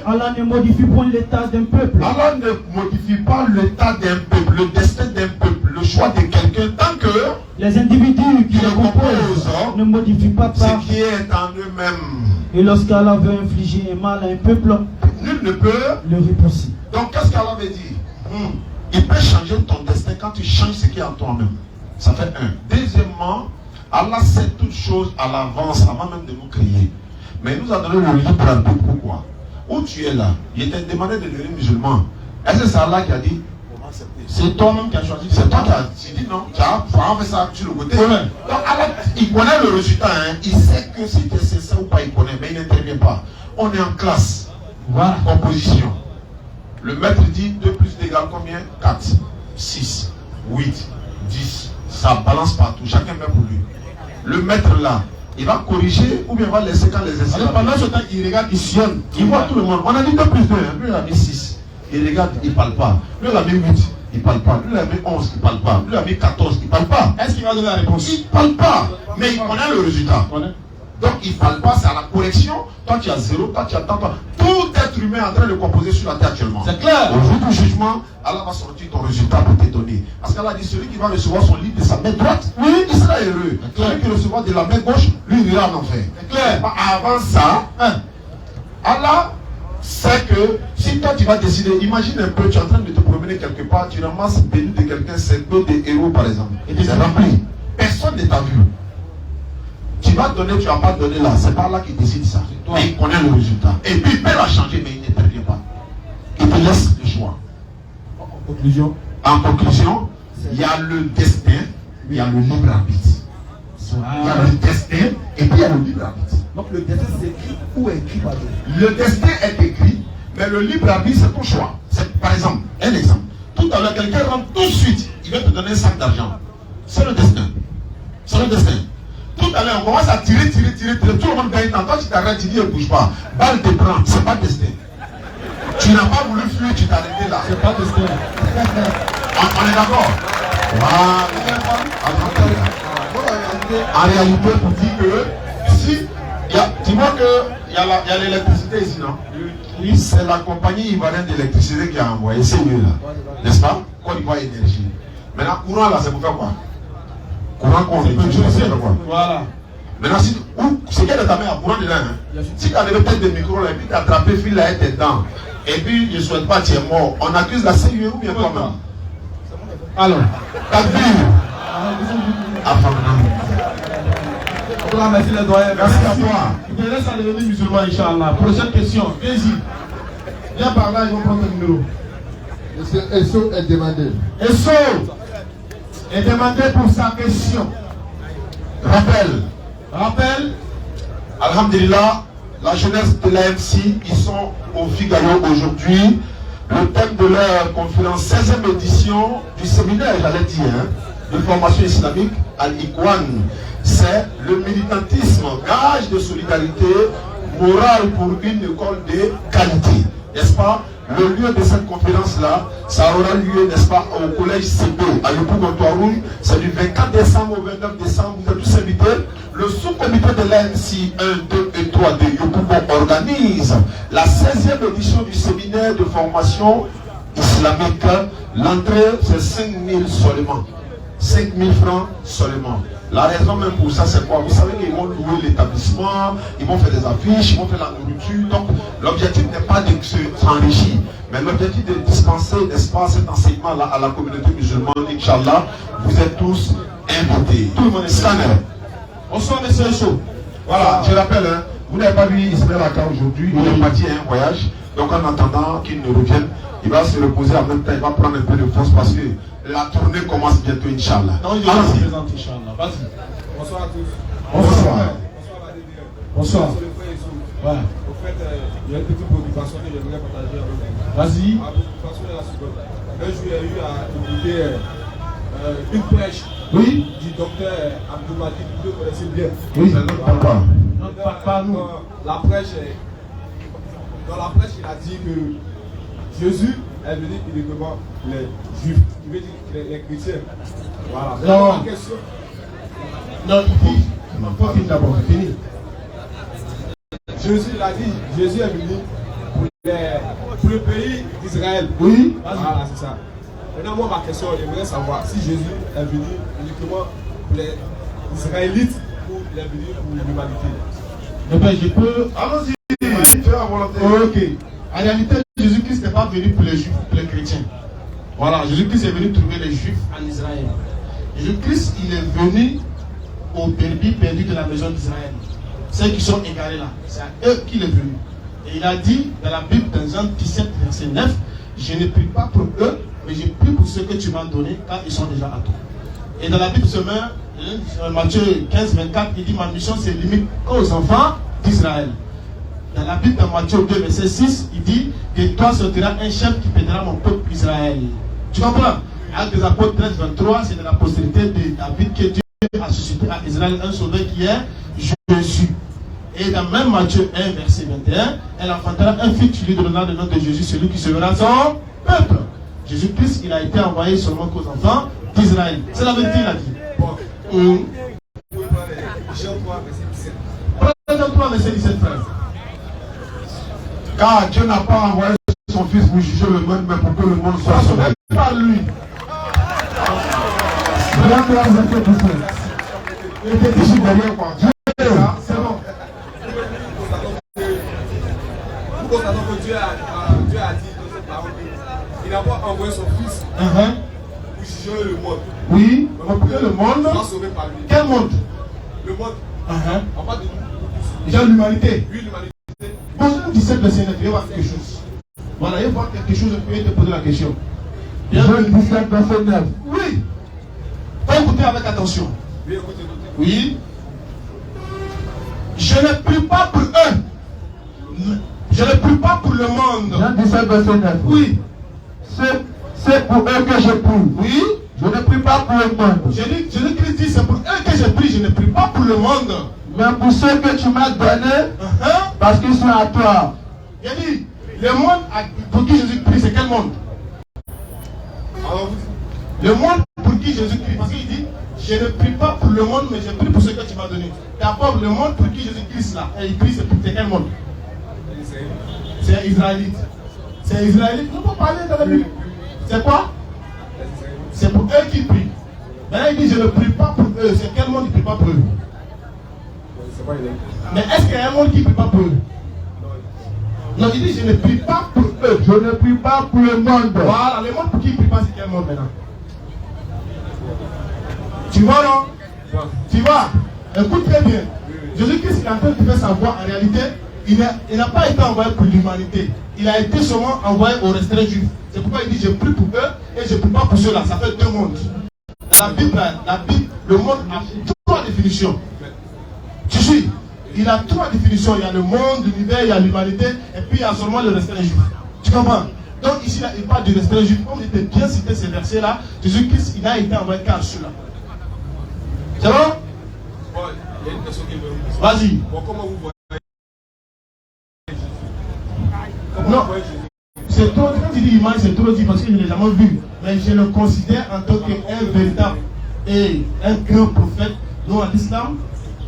Allah ne modifie point l'état d'un peuple. Allah ne modifie pas l'état d'un peuple, le destin d'un peuple, le choix de quelqu'un, tant que les individus qui le composent ne modifient pas ce qui est en eux-mêmes. Et lorsqu'Allah veut infliger un mal à un peuple, nul ne peut le repousser. Donc qu'est-ce qu'Allah veut dire? Il peut changer ton destin quand tu changes ce qui est en toi-même. Ça fait un. Deuxièmement, Allah sait toutes choses à l'avance avant même de nous créer. Mais il nous a donné le libre arbitre. Pourquoi? Où tu es là, il t'a demandé de devenir musulman. Est-ce que c'est Allah qui a dit? C'est toi-même qui as choisi. C'est toi qui as dit non. Tu as fait ça sur le côté. Donc Allah, il connaît le résultat. Hein. Il sait que si tu es sincère ou pas, il connaît. Mais il n'intervient pas. On est en classe. Voilà. En position. Le maître dit 2 plus 2 égale combien? 4, 6, 8, 10. Ça balance partout. Chacun met pour lui. Le maître là, il va corriger ou bien il va laisser quand les essais. Pendant ce temps, il regarde, il sillonne. Il voit tout le monde. On a dit 2 plus 2. Lui, il a mis 6. Il regarde, il ne parle pas. Lui, il a mis 8. Il ne parle pas. Lui, il a mis 11. Il ne parle pas. Lui, il a mis 14. Il ne parle pas. Est-ce qu'il va donner la réponse? Il ne parle pas. Mais il connaît le résultat. Donc il ne parle pas, c'est à la correction. Toi tu as 0, toi tu as tant. Tout être humain est en train de composer sur la terre actuellement. C'est clair. Au jour du jugement, Allah va sortir ton résultat pour t'étonner. Parce qu'Allah dit celui qui va recevoir son livre de sa main droite, lui, il sera heureux. Celui qui recevra de la main gauche, lui, il ira en enfer. C'est clair. Avant ça, Allah sait que si toi tu vas décider, imagine un peu, tu es en train de te promener quelque part, tu ramasses béni de quelqu'un, c'est peu des héros par exemple. Et tu es rempli. Personne ne t'a vu. Tu vas donner, tu ne vas pas donner là. C'est pas là qui décide ça. Mais il connaît le résultat. Et puis il peut la changer, mais il n'intervient pas. Il te laisse le choix. En conclusion, il y a le destin, il y a le libre arbitre. Il y a le destin et puis il y a le libre arbitre. Donc le destin c'est écrit ou écrit par Dieu? Le destin est écrit, mais le libre arbitre c'est ton choix. Par exemple, un exemple. Tout à l'heure, quelqu'un rentre tout de suite, il va te donner un sac d'argent. C'est le destin. C'est le destin. Tout à l'heure, on commence à tirer, tout le monde gagne temps. Toi, tu t'arrêtes, tu dis, ne bouge pas. Balle te prend, c'est pas destin. Tu n'as pas voulu fuir, tu t'es arrêté là. C'est pas destin. On est d'accord? En réalité, pour dire que si, tu vois qu'il y a l'électricité ici, non? Oui, c'est la compagnie ivoirienne d'électricité qui a envoyé, c'est mieux là. N'est-ce pas? Côte d'Ivoire énergie. Maintenant, courant là, c'est pour faire quoi? Courant qu'on peut utiliser. Voilà. Maintenant, si c'est qu'il y a de ta main à courant dedans, hein? Si tu avais peut-être des micros là, et puis tu as attrapé fil là et tes dents, et puis je ne souhaite pas, tu es mort, on accuse la CIE ou bien toi-même? Alors, ta vie. Merci les doyens. Merci à toi. Je te laisse à devenir musulman, Inch'Allah. Prochaine question. Viens-y. Viens par là, ils vont prendre le numéro. Monsieur Esso est demandé. Esso est demandé pour sa question. Rappel. Alhamdulillah, la jeunesse de l'AMC, ils sont au Figaro aujourd'hui. Le thème de leur conférence, 16e édition du séminaire, j'allais dire, de formation islamique, Al-Iqwan, c'est le militantisme, gage de solidarité morale pour une école de qualité. N'est-ce pas? Le lieu de cette conférence-là, ça aura lieu, n'est-ce pas, au collège CP, à Yopougon-Touaroun. C'est du 24 décembre au 29 décembre. Vous êtes tous invités. Le sous-comité de l'AMC 1, 2 et 3 de Yopougon organise la 16e édition du séminaire de formation islamique. L'entrée, c'est 5 000 seulement. 5 000 francs seulement. La raison même pour ça, c'est quoi? Vous savez qu'ils vont louer l'établissement, ils vont faire des affiches, ils vont faire la nourriture. Donc, l'objectif n'est pas de s'enrichir, mais l'objectif de dispenser, n'est-ce pas, cet enseignement-là à la communauté musulmane, Inch'Allah. Vous êtes tous invités. Tout le monde est scanner. Bonsoir, monsieur Esso. Voilà, je rappelle, hein, vous n'avez pas vu Ismaël Aka aujourd'hui, il est parti à un voyage. Donc, en attendant qu'il ne revienne, il va se reposer en même temps, il va prendre un peu de force parce que la tournée commence bientôt, Inch'Allah. Non, il va se présenter, Inch'Allah. Vas-y. Bonsoir à tous. Bonsoir. Bonsoir. Voilà. Au fait, il y a une petite préoccupation que j'aimerais partager avec vous. Vas-y. La préoccupation est la suivante. Un jour, il y a eu à écouter une prêche du docteur Abdoumadi, que vous connaissez bien. Oui, c'est notre papa. Pas nous. La prêche, dans la prêche, il a dit que Jésus est venu uniquement les juifs, il veut dire les chrétiens. Voilà. Non. La question. Non, il faut finir d'abord. Fini. Jésus l'a dit, Jésus est venu pour le pays d'Israël. Oui. Voilà, c'est ça. Maintenant, moi, ma question, j'aimerais savoir si Jésus est venu uniquement pour les Israélites ou il est venu pour l'humanité. Eh bien, je peux. Allons-y, fais la volonté. Ok. En réalité, Jésus-Christ n'est pas venu pour les Juifs, pour les chrétiens. Voilà, Jésus-Christ est venu trouver les Juifs en Israël. Jésus-Christ, il est venu aux brebis perdus de la maison d'Israël. Ceux qui sont égarés là, c'est à eux qu'il est venu. Et il a dit dans la Bible, dans Jean 17, verset 9, je ne prie pas pour eux, mais je prie pour ceux que tu m'as donnés, car ils sont déjà à toi. Et dans la Bible semaine, Matthieu 15, 24, il dit ma mission c'est limite aux enfants d'Israël. Dans la Bible, dans Matthieu 2, verset 6, il dit de toi sortira un chef qui pètera mon peuple Israël. Tu comprends? Actes des Apôtres 13, 23, c'est de la postérité de David que Dieu a suscité à Israël un sauveur qui est Jésus. Et dans même Matthieu 1, verset 21, elle enfantera un fils, tu lui donneras le nom de Jésus, celui qui sauvera son peuple. Jésus-Christ, il a été envoyé seulement qu'aux enfants d'Israël. C'est la vérité, il a dit. Bon. Jean 3, verset 17. Jean 3, verset 17, frère. Car Dieu n'a pas envoyé son fils pour juger le monde, mais pour que le monde soit sauvé par lui. Il était ici derrière quoi. C'est bon. Nous constatons que Dieu a dit dans cette parole qu'il n'a pas envoyé son fils pour juger le monde. Oui, pour que le monde soit sauvé par lui. Quel monde? Le monde. En bas de nous. Déjà l'humanité. Oui, l'humanité. Bon, je 17 verset 9, il va voir quelque chose. Voilà, il va voir quelque chose, je vais te poser la question. Jean 17 verset 9. Oui. Faut écouter avec attention. Oui, écoutez. Oui. Je ne prie pas pour eux. Je ne prie pas pour le monde. Jean 17 verset 9. Oui. C'est pour eux que je prie. Oui. Je ne prie pas pour le monde. Jésus-Christ dit c'est pour eux que je prie. Je ne prie pas pour le monde. Mais pour ceux que tu m'as donnés, parce qu'ils sont à toi. Il a dit, le monde pour qui Jésus prie, c'est quel monde? Le monde pour qui Jésus prie, parce qu'il dit, je ne prie pas pour le monde, mais je prie pour ceux que tu m'as donné. D'abord, le monde pour qui Jésus-Christ là, et il prie, c'est quel monde? C'est Israélite. C'est Israélite. Nous pouvons parler dans la Bible. C'est quoi? C'est pour eux qui prient. Maintenant, il dit, je ne prie pas pour eux. C'est quel monde qui ne prie pas pour eux? Mais est-ce qu'il y a un monde qui ne prie pas pour eux? Non, il dit je ne prie pas pour eux. Je ne prie pas pour le monde. Voilà, le monde pour qui il ne prie pas, c'est quel monde maintenant? Tu vois, non? Tu vois? Écoute très bien. Jésus-Christ est en train de faire savoir, en réalité, il n'a pas été envoyé pour l'humanité. Il a été seulement envoyé aux restreints juifs. C'est pourquoi il dit je prie pour eux et je ne prie pas pour ceux-là. Ça fait deux mondes. Dans la Bible, le monde a trois définitions. Tu suis? Il a trois définitions. Il y a le monde, l'univers, il y a l'humanité, et puis il y a seulement le restreint juif. Tu comprends? Donc ici, là, il parle du restreint juif. Comme il était bien cité ces versets-là, Jésus-Christ, il a été envoyé qu'à ceux-là. C'est bon? Bon, il y a une question qui me pose. Vas-y. Bon, comment vous voyez Non, c'est trop, quand tu dis image, c'est trop dit parce que je ne l'ai jamais vu. Mais je le considère en tant qu'un véritable et un grand prophète. Nous, en islam,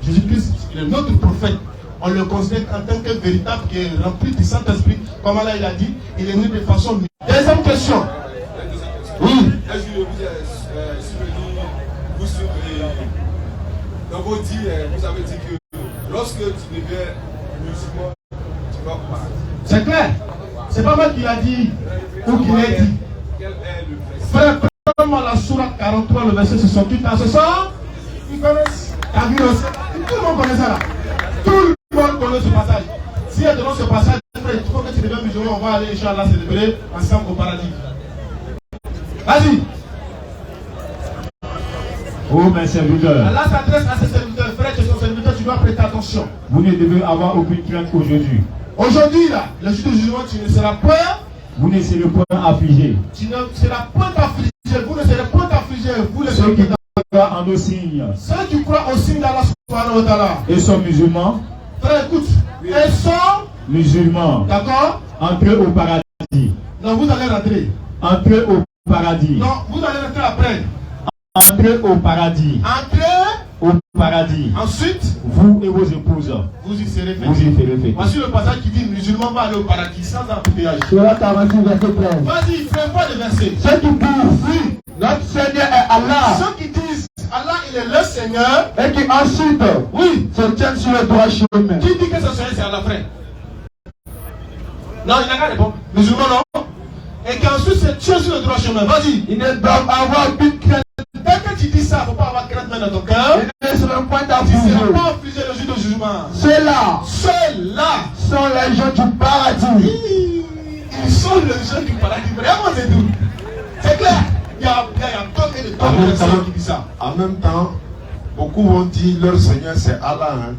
Jésus-Christ, il est notre prophète. On le considère en tant qu'un véritable qui est rempli du Saint-Esprit. Comme Allah il a dit, il est né de façon. Deuxième question. Oui. Un jour, vous suivez dans vos dits, vous avez dit que lorsque tu deviens musulman, tu vas au paradis. C'est clair. C'est pas moi qui l'a dit ou qui l'a dit. Quel est le verset? Frère, prends-moi la sourate 43, le verset 68. Ce soir, ils connaissent. T'as vu aussi? Tout le monde connaît ça là. Tout le monde connaît ce passage. Si elle demande ce passage, il faut que tu deviens musulman, on va aller, Inch'Allah, célébrer ensemble au paradis. Vas-y. Oh mes serviteurs. Allah s'adresse à ses serviteurs. Frère, tu es son serviteur, tu dois prêter attention. Vous ne devez avoir aucune crainte aujourd'hui. Aujourd'hui, là, le jour du jugement, tu ne seras point. Vous ne serez point affligés. Tu ne seras point affligé. Vous ne serez point affligé. Vous les ceux qui croient en nos signes. Ceux qui croient au signe d'Allah subhanahu wa ta'ala. Et sont musulmans. Frère, écoute. Ils sont musulmans. D'accord. Entrez au paradis. Non, vous allez rentrer. Entrez au paradis. Non, vous allez rentrer après. Entrez au paradis. Entrez au paradis. Ensuite, vous et vos épouses, vous y serez fêtés. Vous y ferez fêter. Voici le passage qui dit musulman va aller au paradis sans embouteillage. Vas-y, fais-moi le verset. Ceux qui disent, oui, notre Seigneur est Allah. Ceux qui disent Allah il est le Seigneur. Et qui ensuite, oui, se tiennent sur le droit chemin. Qui dit que ce Seigneur c'est Allah, frère? Non, il n'a qu'à répondre. Musulman, non? Et qu'ensuite se tient sur le droit chemin. Vas-y. Ils ne doivent avoir aucune crainte. Dès que tu dis ça, il ne faut pas avoir crainte dans ton cœur. Ils ne seront point Tu ne seras affligés. pas affligé le jour de jugement. Ceux-là Ceux-là sont les gens du paradis. Ils sont les gens du paradis. Vraiment, c'est tout. C'est clair. Il y a d'autres et de d'autres personnes qui disent ça. En même temps, beaucoup vont dire leur Seigneur c'est Allah, hein,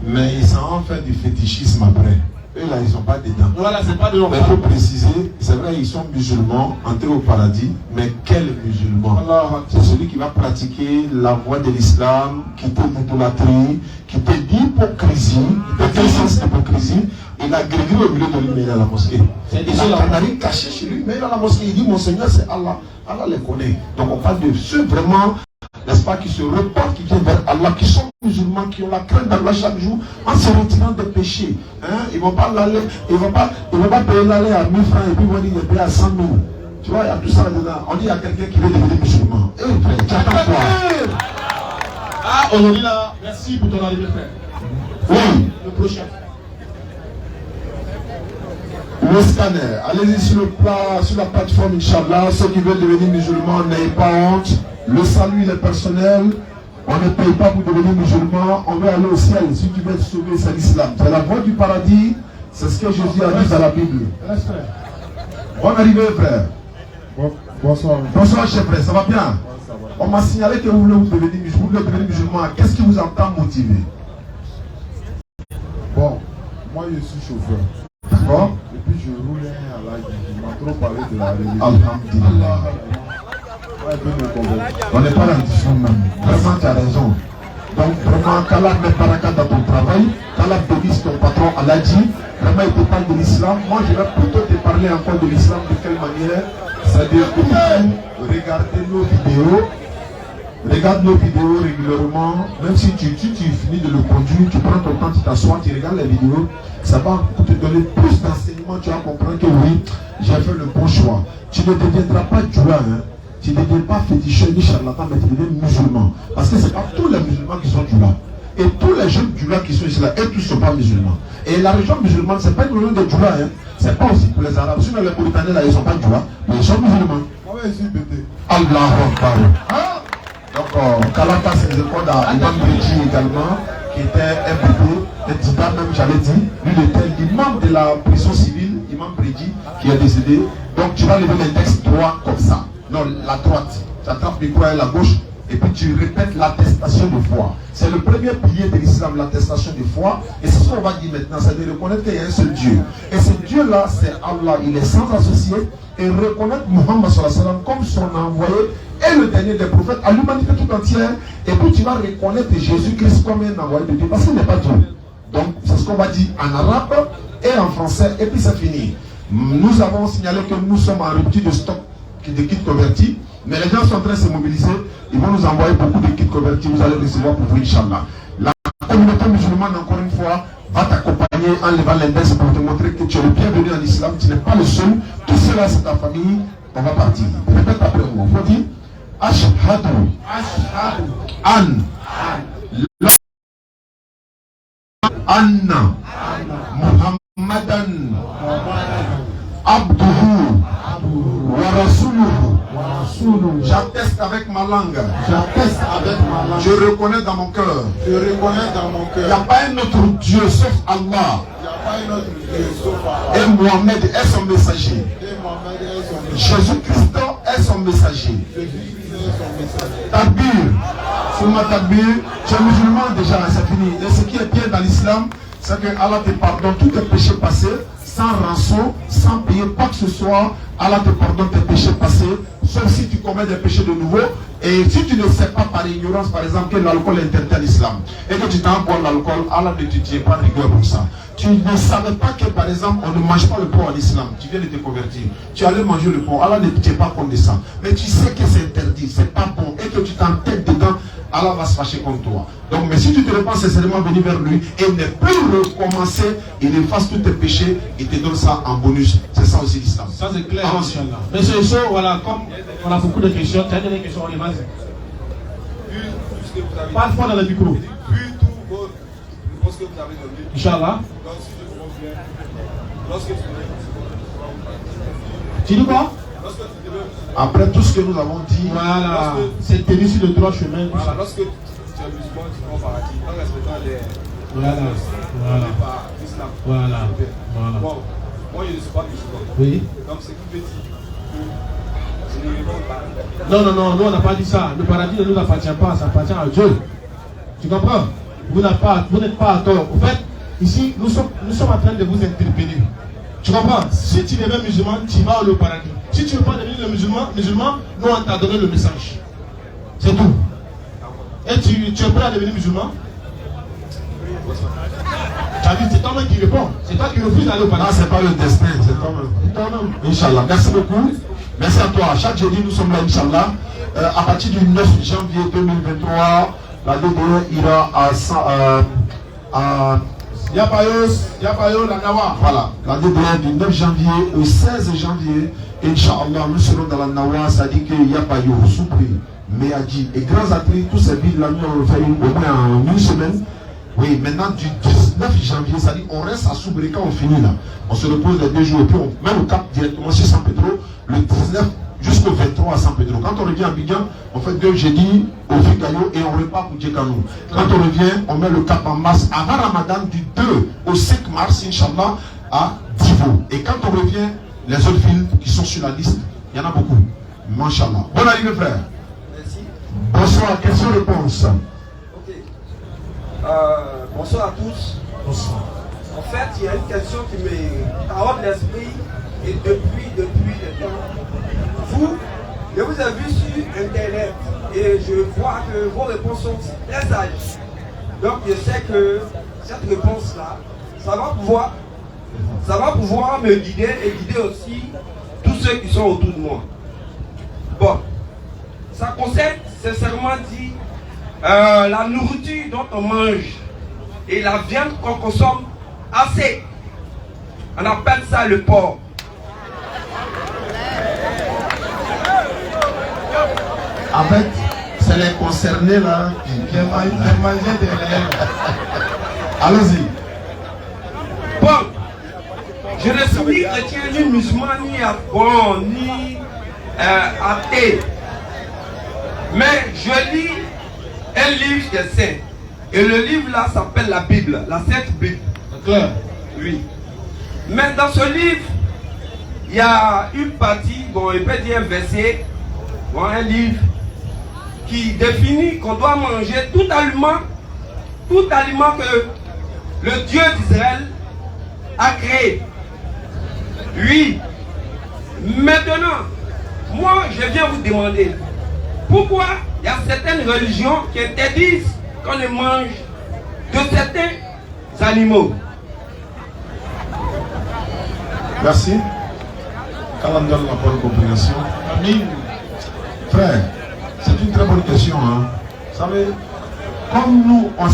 mais ils s'en fait du fétichisme après. Eux là, ils sont pas dedans. Voilà, c'est pas de l'homme. Mais il faut préciser, c'est vrai, ils sont musulmans, entrés au paradis, mais quel musulman? C'est celui qui va pratiquer la voie de l'islam, quitter l'idolâtrie, quitter l'hypocrisie, de quel sens d'hypocrisie? Il a grégué au milieu de lui, mais il est à la mosquée. Il a la canari caché chez lui, mais il est à la mosquée. Il dit, mon Seigneur, c'est Allah. Allah les connaît. Donc on parle de ceux vraiment, n'est-ce pas, qui se reportent, qui viennent vers Allah, qui sont musulmans, qui ont la crainte d'Allah chaque jour, en se retirant des péchés. Hein? Ils ne vont pas payer l'aller à 1000 francs et puis ils vont dire qu'ils payent à 100 000. Tu vois, il y a tout ça dedans. On dit qu'il y a quelqu'un qui veut devenir musulman. Eh frère, tu attends quoi? Ah, aujourd'hui là, merci pour ton arrivée, frère. Oui. Le prochain. Le scanner, allez-y sur la plateforme, Inch'Allah. Ceux qui veulent devenir musulmans, n'ayez pas honte. Le salut, il est personnel. On ne paye pas pour devenir musulman. On veut aller au ciel. Si tu veux être sauvé, c'est l'islam. C'est la voie du paradis. C'est ce que Jésus a dit dans la Bible. Bonne arrivée, frère. Bonsoir. Bonsoir, chef frère. Ça va bien? On m'a signalé que vous voulez devenir musulman. Qu'est-ce qui vous entend motiver? Bon, moi je suis chauffeur. D'accord. Et puis je roulais à la il m'a trop parlé de la religion. Alhamdulillah. On n'est pas dans le discours même. Vraiment, tu as raison. Donc, vraiment, qu'Allah met baraka dans ton travail, qu'Allah bénisse ton patron Allah dit. Vraiment, il te parle de l'islam. Moi, je vais plutôt te parler encore de l'islam. De quelle manière? C'est-à-dire que tu regarder nos vidéos. Regarde nos vidéos régulièrement. Même si tu finis de le conduire, tu prends ton temps, tu t'assois, tu regardes les vidéos. Ça va te donner plus d'enseignements. Tu vas comprendre que oui, j'ai fait le bon choix. Tu ne deviendras pas djoua, hein. Tu ne deviens pas féticheur ni charlatan, mais tu deviens musulman. Parce que ce n'est pas tous les musulmans qui sont djoua. Et tous les jeunes djoua qui sont ici là, eux tous ne sont pas musulmans. Et la région musulmane, ce n'est pas une région de djoua, hein. Ce n'est pas aussi pour les Arabes. Sinon les Mauritaniens là, ils ne sont pas djoua, mais ils sont musulmans. Allahu Akbar. Donc, Kalaka, c'est les écoles d'Imam Breji également, qui était un bébé, un Tida même, j'avais dit. Lui, il était l'imam de la prison civile, Imam Breji, qui est décédé. Donc, tu vas lever les textes droit comme ça. Non, la droite. Tu attrapes le micro à la gauche, et puis tu répètes l'attestation de foi. C'est le premier pilier de l'islam, l'attestation de foi. Et c'est ce qu'on va dire maintenant, c'est de reconnaître qu'il y a un seul Dieu. Et ce Dieu-là, c'est Allah, il est sans associé. Et reconnaître Muhammad comme son envoyé et le dernier des prophètes à l'humanité tout entière. Et puis tu vas reconnaître Jésus-Christ comme un envoyé de Dieu, parce qu'il n'est pas Dieu. Donc c'est ce qu'on va dire en arabe et en français, et puis c'est fini. Nous avons signalé que nous sommes en rupture de stock de kits convertis, mais les gens sont en train de se mobiliser. Ils vont nous envoyer beaucoup de kits convertis, vous allez recevoir pour vous, Inch'Allah. La communauté musulmane, encore une fois, va t'accompagner en levant l'index pour te montrer que tu es le bienvenu en islam, tu n'es pas le seul, tout cela c'est ta famille, on va partir. Répète après moi, il faut dire Ashhadu An Anna Muhammadan Abduhu wa Rasuluhu. J'atteste avec ma langue. Je reconnais dans mon cœur. Il n'y a pas un autre Dieu sauf Allah. Et Mohamed est son messager. Jésus-Christ est son messager. Takbir. Souma Takbir. Tu es musulman déjà, c'est fini. Et ce qui est bien dans l'islam, c'est que Allah te pardonne tous tes péchés passés, sans rançon, sans payer quoi que ce soit. Allah te pardonne tes péchés passés, sauf si tu commets des péchés de nouveau. Et si tu ne sais pas par ignorance, par exemple, que l'alcool est interdit à l'islam, et que tu t'en bois l'alcool, Allah ne te tient pas rigueur pour ça. tu ne savais pas que par exemple on ne mange pas le porc en islam, tu viens de te convertir, tu allais manger le porc, Allah ne tient pas compte de ça, mais tu sais que c'est interdit, c'est pas bon, et que tu t'entêtes dedans, Allah va se fâcher contre toi. Donc, mais si tu te répands sincèrement, venir vers lui et ne plus recommencer, il efface tous tes péchés et te donne ça en bonus. C'est ça aussi l'islam. Ça c'est clair. Mais c'est ça, voilà, comme on a beaucoup de questions, tu as des questions, on les base. Parle fort dans le micro. Vu tout vos réponses que vous avez données. Inch'Allah. Donc si je comprends bien, lorsque tu tu dis quoi? Après tout ce que nous avons dit, voilà, c'est tenu sur le droit chemin. Voilà, lorsque tu es musulman, tu vas au paradis, en respectant les par l'islam. Voilà. Bon, moi je ne suis pas musulman. Oui. Donc c'est qui veut dire que je ne vais pas au paradis. Non, nous on n'a pas dit ça. Le paradis ne nous appartient pas, ça appartient à Dieu. Tu comprends? Vous n'êtes pas à tort. En fait, ici, nous sommes en train de vous interpeller. Tu comprends? Si tu deviens musulman, tu vas au paradis. Si tu ne veux pas devenir le musulman, nous on t'a donné le message. C'est tout. Et tu es prêt à devenir musulman? Tu as dit, c'est toi-même qui répond. C'est toi qui refuses d'aller au paradis. Ah, c'est pas le destin, c'est toi-même. Inch'Allah. Merci beaucoup. Merci à toi. Chaque jeudi, nous sommes là, Inch'Allah. À partir du 9 janvier 2023, la DDE ira à Yapayo, la Nawa. Voilà, la DDE du 9 janvier au 16 janvier, Inch'Allah, nous serons dans la Nawa, ça dit que Yapayo, Soupri, Meadji et Grands Atri, tous ces villes là, nous on fait au moins en une semaine. Oui, maintenant du 19 janvier, ça dit on reste à Soubri quand on finit là. On se repose les 2 jours et puis on met le cap directement chez San Pedro, le 19 jusqu'au 23 à San Pedro. Quand on revient à Abidjan, on fait 2 jeudis au Figayo et on repart pour Djekanou. Quand on revient, on met le cap en mars avant Ramadan du 2 au 5 mars, Inch'Allah, à Divo. Et quand on revient, les autres villes qui sont sur la liste, il y en a beaucoup. Masha'Allah. Bonne arrivée, frère. Merci. Bonsoir, question-réponse. Ok. Bonsoir à tous. Bonsoir. En fait, il y a une question qui me taraude l'esprit et depuis le temps. Je vous ai vu sur Internet et je vois que vos réponses sont très sages. Donc je sais que cette réponse-là, ça va pouvoir me guider et guider aussi tous ceux qui sont autour de moi. Bon, ça concerne sincèrement dit la nourriture dont on mange et la viande qu'on consomme assez. On appelle ça le porc. En fait, c'est les concernés là qui mangent des Allons-y. Bon, je ne suis ni chrétien, ni musulman, ni athée. Mais je lis un livre des saints. Et le livre là s'appelle la Bible, la Sainte Bible. Clair. Oui. Mais dans ce livre, il y a une partie, bon, il peut dire un verset, bon, un livre qui définit qu'on doit manger tout aliment que le Dieu d'Israël a créé. Oui. Maintenant, moi, je viens vous demander, pourquoi il y a certaines religions qui interdisent qu'on ne mange de certains animaux? Merci. Qu'Allah donne la bonne compréhension. Amin. Frère, c'est une très bonne question. Hein. Vous savez, comme nous, on ne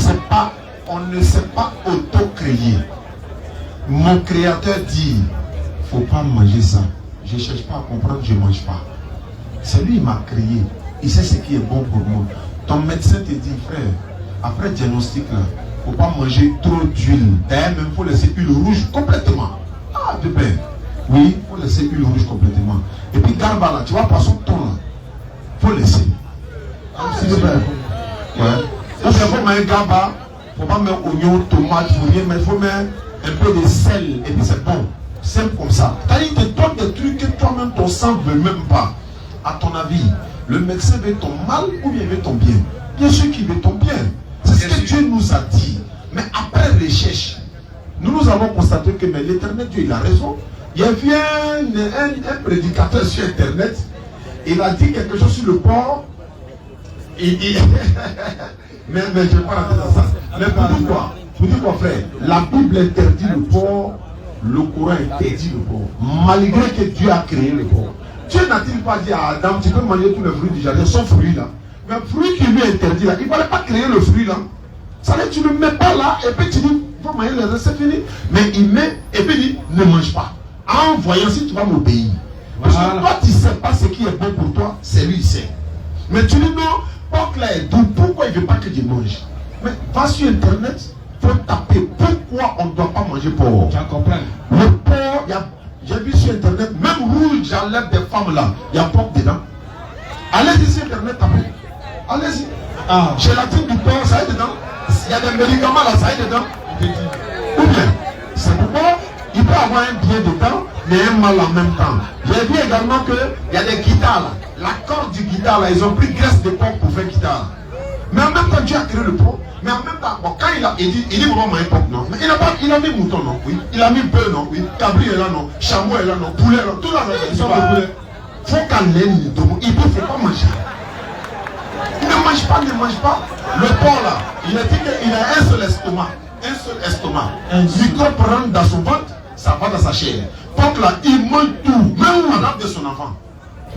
sait pas auto-créer. Mon créateur dit, il ne faut pas manger ça. Je ne cherche pas à comprendre, je ne mange pas. C'est lui qui m'a créé. Il sait ce qui est bon pour moi. Ton médecin te dit, frère, après le diagnostic, il ne faut pas manger trop d'huile. D'ailleurs, même il faut laisser l'huile rouge complètement. Ah, de pain. Oui, il faut laisser l'huile rouge complètement. Et puis, garba là, tu vois, poisson ton là. Il faut laisser. Ah, c'est de pain. Ouais. Donc, il faut mettre garba, il ne faut pas mettre oignon, tomate, il faut rien, mais il faut mettre un peu de sel et puis c'est bon. Simple comme ça. C'est-à-dire que tu te donnes des trucs que toi-même ton sang ne veut même pas. À ton avis, le médecin veut ton mal ou bien veut ton bien? Bien sûr qu'il veut ton bien. C'est ce que Dieu nous a dit. Mais après recherche, nous avons constaté que l'Éternel Dieu, il a raison. Il y a un prédicateur sur Internet, il a dit quelque chose sur le porc. Mais je ne vais pas rentrer dans ça. Mais pourquoi? Vous dites quoi, frère? La Bible interdit le porc, le Coran interdit le porc. Malgré que Dieu a créé le porc. Dieu n'a-t-il pas dit à Adam, tu peux manger tous les fruits du jardin, son fruit là. Mais le fruit qui lui est interdit là, il ne fallait pas créer le fruit là. Ça veut dire tu ne le mets pas là, et puis tu dis, il faut manger les restes, c'est fini. Mais il met, et puis il dit, ne mange pas. En voyant si tu vas m'obéir. Parce que toi, tu ne sais pas ce qui est bon pour toi, c'est lui, il sait. Mais tu dis non, porc là est doux, pourquoi il ne veut pas que je mange? Mais va sur internet, il faut taper pourquoi on ne doit pas manger porc. Tu comprends? Le porc, j'ai vu sur internet, même rouge, j'enlève des femmes là, il y a porc dedans. Allez-y sur internet, tapez. Allez-y. Gélatine du porc, ça est dedans. Il y a des médicaments là, ça est dedans. Ou bien, c'est pourquoi il peut avoir un bien dedans, mais un mal en même temps. J'ai vu également qu'il y a des guitares là. La corde du guitare là, ils ont pris graisse de porc pour faire guitare. Mais en même temps, Dieu a créé le porc. Mais en même temps, bon, quand il dit vraiment manger porc, non. Mais il a mis mouton, non. Oui. Il a mis bœuf, non. Oui. Cabri est là, non. Chameau est là, non. Poulet, non. Tout là, non. Ils sont poulet. Faut qu'en l'aine, il ne faut pas manger. Ne mange pas, ne mange pas. Le porc là, il a dit qu'il a un seul estomac. Un seul estomac. Un microbe rentre dans son ventre, ça va dans sa chair. Porc là, il mange tout. Même l'âme de son enfant.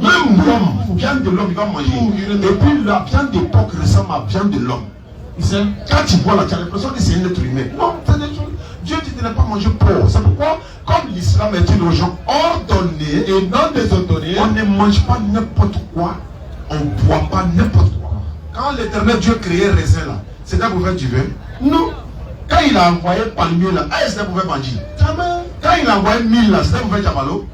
Même l'homme, viande de l'homme, il va manger. Et puis la viande de porc ressemble à la viande de l'homme. Quand tu vois là, tu as l'impression que c'est un être humain. Non, c'est des choses. Dieu dit de ne pas manger porc. C'est pourquoi, comme l'islam est une religion ordonnée et non désordonnée, on ne mange pas n'importe quoi. On ne boit pas n'importe quoi. Quand l'éternel Dieu créait raisin là, c'était pour faire du vin? Non. Quand il a envoyé palmier là, c'était pour faire manger. Quand il a envoyé mille là, c'était pour faire diabalo.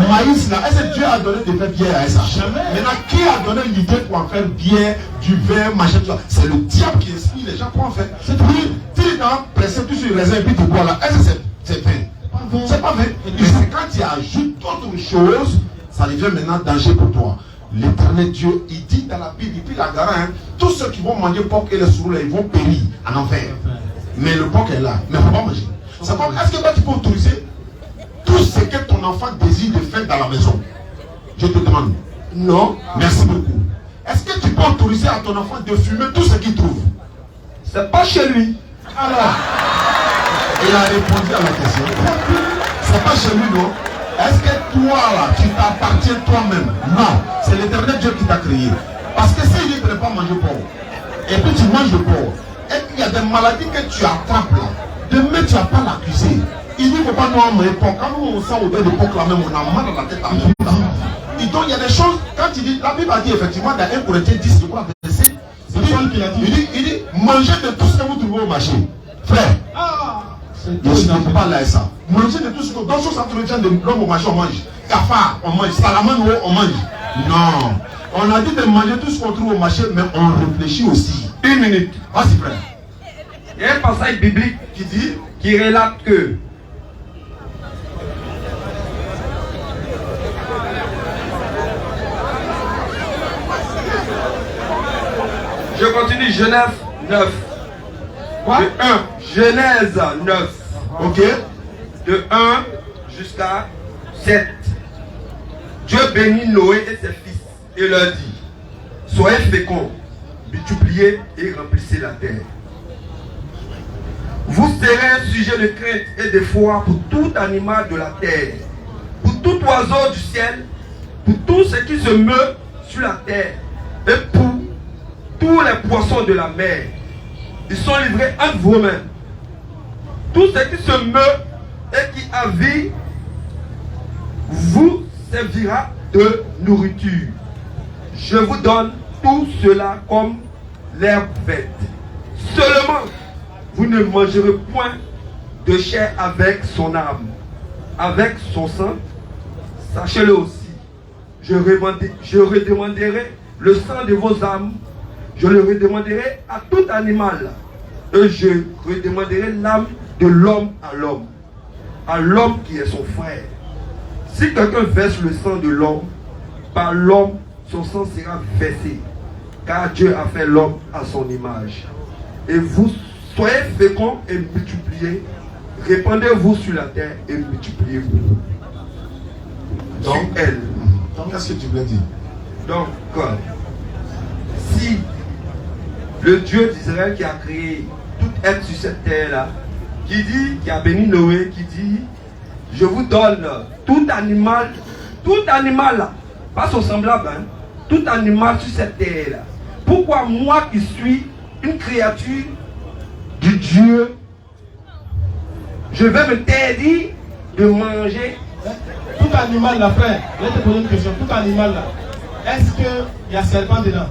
Maïs là, est-ce que Dieu a donné de faire bière à ça? Maintenant, qui a donné l'idée pour en faire bière, du vin, machin, tout ça? C'est le diable qui inspire les gens pour en faire. C'est tout. Tu es pressé tout sur le raisin et puis tu bois là, est-ce que c'est vin? C'est pas vin. Mais c'est quand tu ajoutes d'autres choses, ça devient maintenant danger pour toi. L'éternel Dieu, il dit dans la Bible, puis la garantie, tous ceux qui vont manger porc et les souris, ils vont périr en enfer. Mais le porc est là, mais il ne faut pas manger. C'est comme, est-ce que toi tu peux autoriser tout ce que ton enfant désire de faire dans la maison? Je te demande. Non. Merci beaucoup. Est-ce que tu peux autoriser à ton enfant de fumer tout ce qu'il trouve? C'est pas chez lui. Alors, il a répondu à la question. C'est pas chez lui, non? Est-ce que toi là, tu t'appartiens toi-même? Non. C'est l'éternel Dieu qui t'a créé. Parce que s'il dit de ne pas manger porc, et puis tu manges le porc, et qu'il y a des maladies que tu attrapes là, demain tu n'as pas l'accuser. Il dit qu'il ne faut pas nous manger porc. Quand nous on sent odeur de porc là même, on a mal à la tête en même temps. Et donc il y a des choses, quand il dit, la Bible a dit effectivement dans 1 Corinthiens 10, je crois, verset, il dit, mangez de tout ce que vous trouvez au marché. Frère, je ne peux pas là ça. Manger de tout ce que dans ce entretien de l'homme au marché, on mange. Cafard, on mange. Salamandre, on mange. Non. On a dit de manger tout ce qu'on trouve au marché, mais on réfléchit aussi. Une minute. Vas-y, frère. Il y a un passage biblique qui relate que je continue, Genèse 9. Quoi? De 1. Genèse 9. Ok. De 1 jusqu'à 7. Dieu bénit Noé et ses fils et leur dit: soyez féconds, multipliez et remplissez la terre. Vous serez un sujet de crainte et de foi pour tout animal de la terre, pour tout oiseau du ciel, pour tout ce qui se meut sur la terre et pour tous les poissons de la mer. Ils sont livrés entre vos mains. Tout ce qui se meut et qui a vie vous servira de nourriture. Je vous donne tout cela comme l'herbe verte. Seulement, vous ne mangerez point de chair avec son âme, avec son sang. Sachez-le aussi. Je redemanderai le sang de vos âmes. Je le redemanderai à tout animal. Et je redemanderai l'âme de l'homme à l'homme qui est son frère. Si quelqu'un verse le sang de l'homme, par l'homme, son sang sera versé. Car Dieu a fait l'homme à son image. Et vous soyez féconds et multipliez. Répandez-vous sur la terre et multipliez-vous. Donc, elle. Donc, qu'est-ce que tu voulais dire? Donc, si le Dieu d'Israël qui a créé tout être sur cette terre-là qui a béni Noé, qui dit, je vous donne tout animal, pas son semblable, hein, tout animal sur cette terre. Pourquoi moi qui suis une créature du Dieu, je vais me interdire de manger? Tout animal là, frère, je vais te poser une question. Tout animal là, est-ce qu'il y a serpent dedans?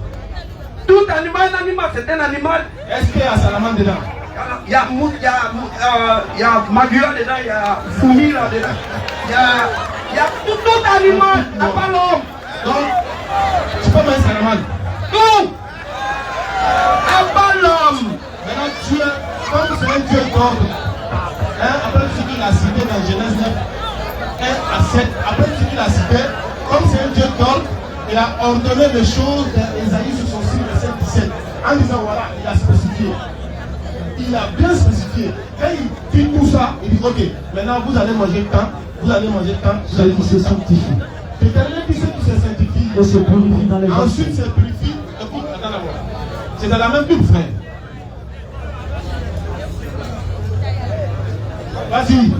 Tout animal, c'est un animal. Est-ce qu'il y a salamandre dedans? Il y a magua dedans, il y a fourmi là dedans. Il y a tout animal, il n'y a pas l'homme. Donc, tu peux mettre salamandre. Tout. Il n'y a pas l'homme. Maintenant, Dieu, comme c'est un Dieu d'ordre, hein, après ce qu'il a cité dans Genèse 9, 1 à 7, après ce qu'il a cité, comme c'est un Dieu d'ordre, il a ordonné les choses dans Ésaïe 66, verset 17, en disant voilà, il a spécifié. Il a bien spécifié. Quand il dit tout ça, il dit ok, maintenant vous allez manger tant, vous allez manger tant, vous allez manger se sanctifie. L'éternel dit ceux qui se sanctifient. Et se purifie dans les gens. Ensuite se purifie. Écoute, attends d'abord. C'est dans la même Bible, frère. Vas-y.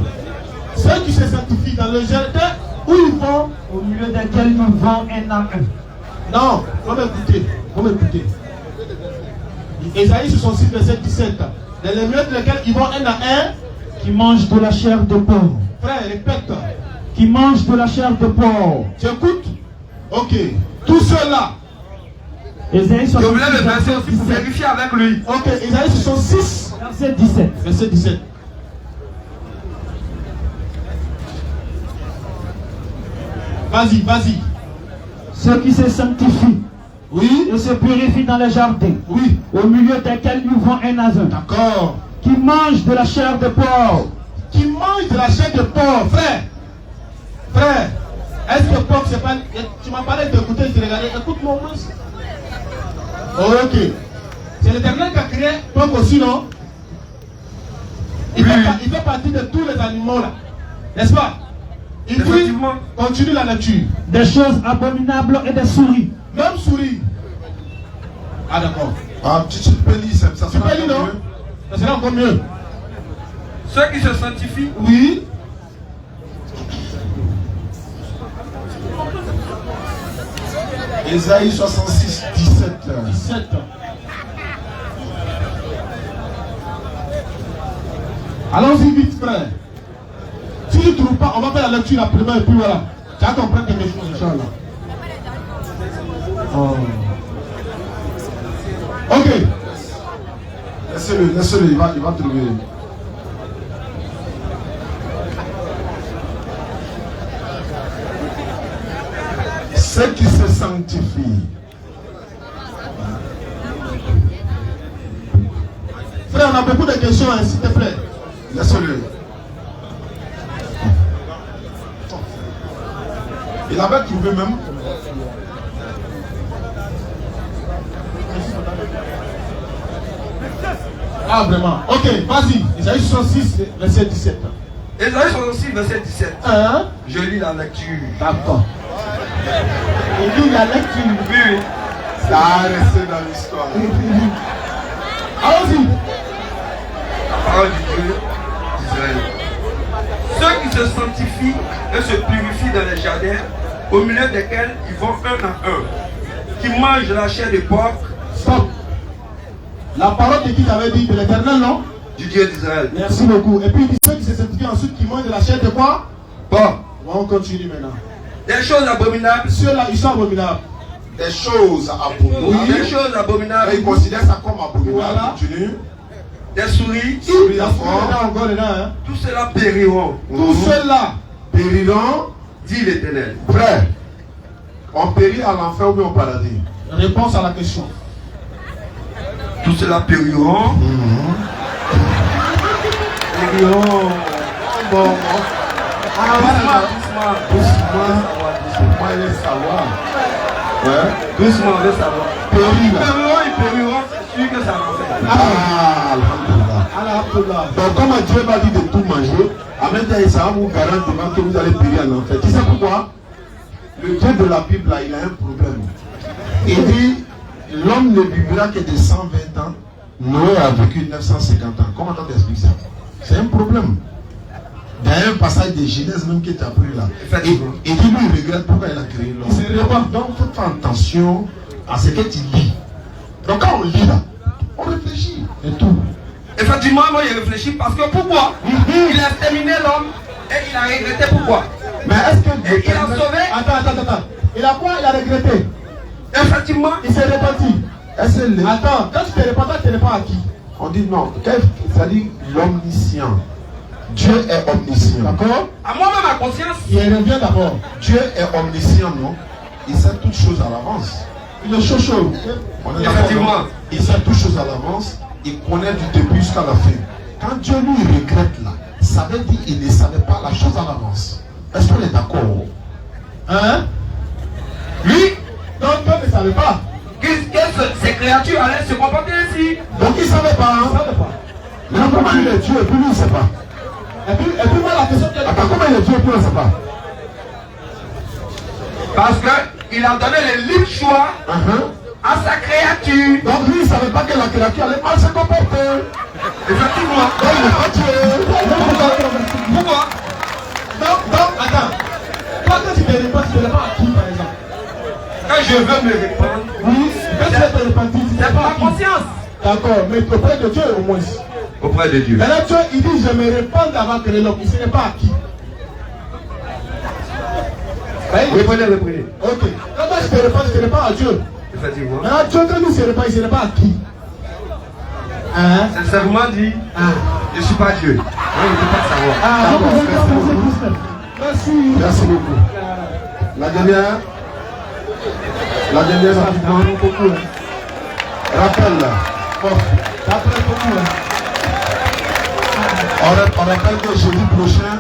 Ceux qui se sanctifient dans le jardin où ils vont, au milieu desquels nous vont un à un. Non, faut m'écouter. Ésaïe 66, verset 17. Dans les milieux de lesquels ils vont un à un, qui mangent de la chair de porc. Frère, répète. Qui mangent de la chair de porc. Tu écoutes? Ok. Tout cela. Ésaïe 66, je voulais le verset aussi pour vérifier avec lui. Ok, Ésaïe 66, verset 17. Verset 17. Vas-y. Ceux qui se sanctifient. Oui. Et se purifient dans les jardins. Oui. Au milieu desquels nous vont un à un. D'accord. Qui mangent de la chair de porc. Qui mangent de la chair de porc, frère. Frère, est-ce que porc c'est pas. Tu m'as parlé d'écouter, je te regardais. Écoute-moi au moins. Ok. C'est l'Éternel qui a créé porc aussi, non? Il fait partie de tous les animaux là. N'est-ce pas? Il dit, continue la lecture. Des choses abominables et des souris. Même souris. Ah d'accord. Ah, tu peux lire ça. Tu peux lire, non? Ça sera encore mieux. Ceux qui se sanctifient. Oui. Ésaïe 66, 17. 17. Allons-y vite, frère. Si tu ne trouves pas, on va faire la lecture la première et puis voilà. Tu vas comprendre quelque chose, Inch'Allah. Oh. Ok. Laisse-le, il va trouver. Ceux qui se sanctifient. Frère, on a beaucoup de questions, hein, s'il te plaît. Laisse-le. Il avait trouvé même. Ah, vraiment. Ok, vas-y. Isaïe 66, verset 17. Isaïe 66, verset 17. Hein? Je lis la lecture. D'accord. Il lit la lecture. Oui. Ça a resté dans l'histoire. Allons-y. La parole du Dieu d'Israël. Ceux qui se sanctifient et se purifient dans les jardins, au milieu desquels ils vont un à un, qui mangent la chair de porc. Stop. La parole de qui t'avait dit de l'Éternel, non? Du Dieu d'Israël. Merci beaucoup. Et puis il dit ceux qui se sanctifient ensuite qui mangent de la chair de quoi? Bon. On continue maintenant. Des choses abominables. Ceux-là, ils sont abominables. Des choses abominables. Oui. Des choses abominables. Et ils considèrent ça comme abominable. Voilà. Continue. Des souris. Souris encore. Hein? Tout cela périront. Tout cela périront, dit l'Éternel. Frère, on périt à l'enfer ou bien au paradis? Réponse à la question. Tout cela périront. Périront. Bon. Doucement, il va savoir. Ouais. Doucement, on veut savoir. Périront, ils périront, c'est sûr que ça va faire. Ah, alhamdulillah. Donc, comme Dieu m'a dit de tout manger, en même temps, ça va vous garantir que vous allez périr en enfer. Tu sais pourquoi? Le Dieu de la Bible, là, il a un problème. Il dit, l'homme ne vivra que de 120 ans. Noé a vécu 950 ans. Comment tu expliques ça? C'est un problème. Il y a un passage de Genèse même qui est appris là. Et qui lui regrette pourquoi il a créé l'homme. Donc il faut faire attention à ce que tu lis. Donc quand on lit là, on réfléchit et tout. Effectivement, moi j'ai réfléchi parce que pourquoi il a exterminé l'homme et il a regretté pourquoi. Mais est-ce que il a sauvé. Attends. Il a quoi? Il a regretté. Effectivement. Il s'est repenti. Attends, quand tu te repens, tu n'es pas acquis. On dit non. C'est-à-dire l'omniscient. Dieu est omniscient. D'accord? À moi-même, ma conscience. Il revient d'abord. Dieu est omniscient, non? Il sait toutes choses à l'avance. Il est chaud. Effectivement. Il sait toutes choses à l'avance. Il connaît du début jusqu'à la fin. Quand Dieu lui regrette là, ça veut dire qu'il ne savait pas la chose à l'avance. Est-ce qu'on est d'accord? Hein? Lui? Donc Dieu ne savait pas. Que ces créatures allaient se comporter ainsi. Donc il ne savait pas. Hein? Il ne savait pas. Mais comment il est Dieu et puis lui il ne sait pas? Et puis moi la question que... Attends, comment il est Dieu et puis il ne sait pas? Parce qu'il a donné le libre choix à sa créature. Donc lui il ne savait pas que la créature allait mal se comporter. Effectivement. Donc il n'est pas Dieu. Pourquoi? Donc, attends. Toi quand tu te réponds à qui par exemple? Quand je veux me répondre, oui, quand tu te repentir, c'est pour ma conscience. D'accord, mais auprès de Dieu au moins. Auprès de Dieu. Maintenant Dieu il dit je me réponds avant que l'homme, il ne sait pas à qui. Reprenez. Ok. Quand toi je te réponds à Dieu. Effectivement. Maintenant Dieu quand il se répand, il ne sait pas à qui. Hein? Sincèrement dit, je ne suis pas Dieu. Je ne peux pas savoir. Merci beaucoup. La dernière rapidement. Rappel là. On rappelle que jeudi prochain,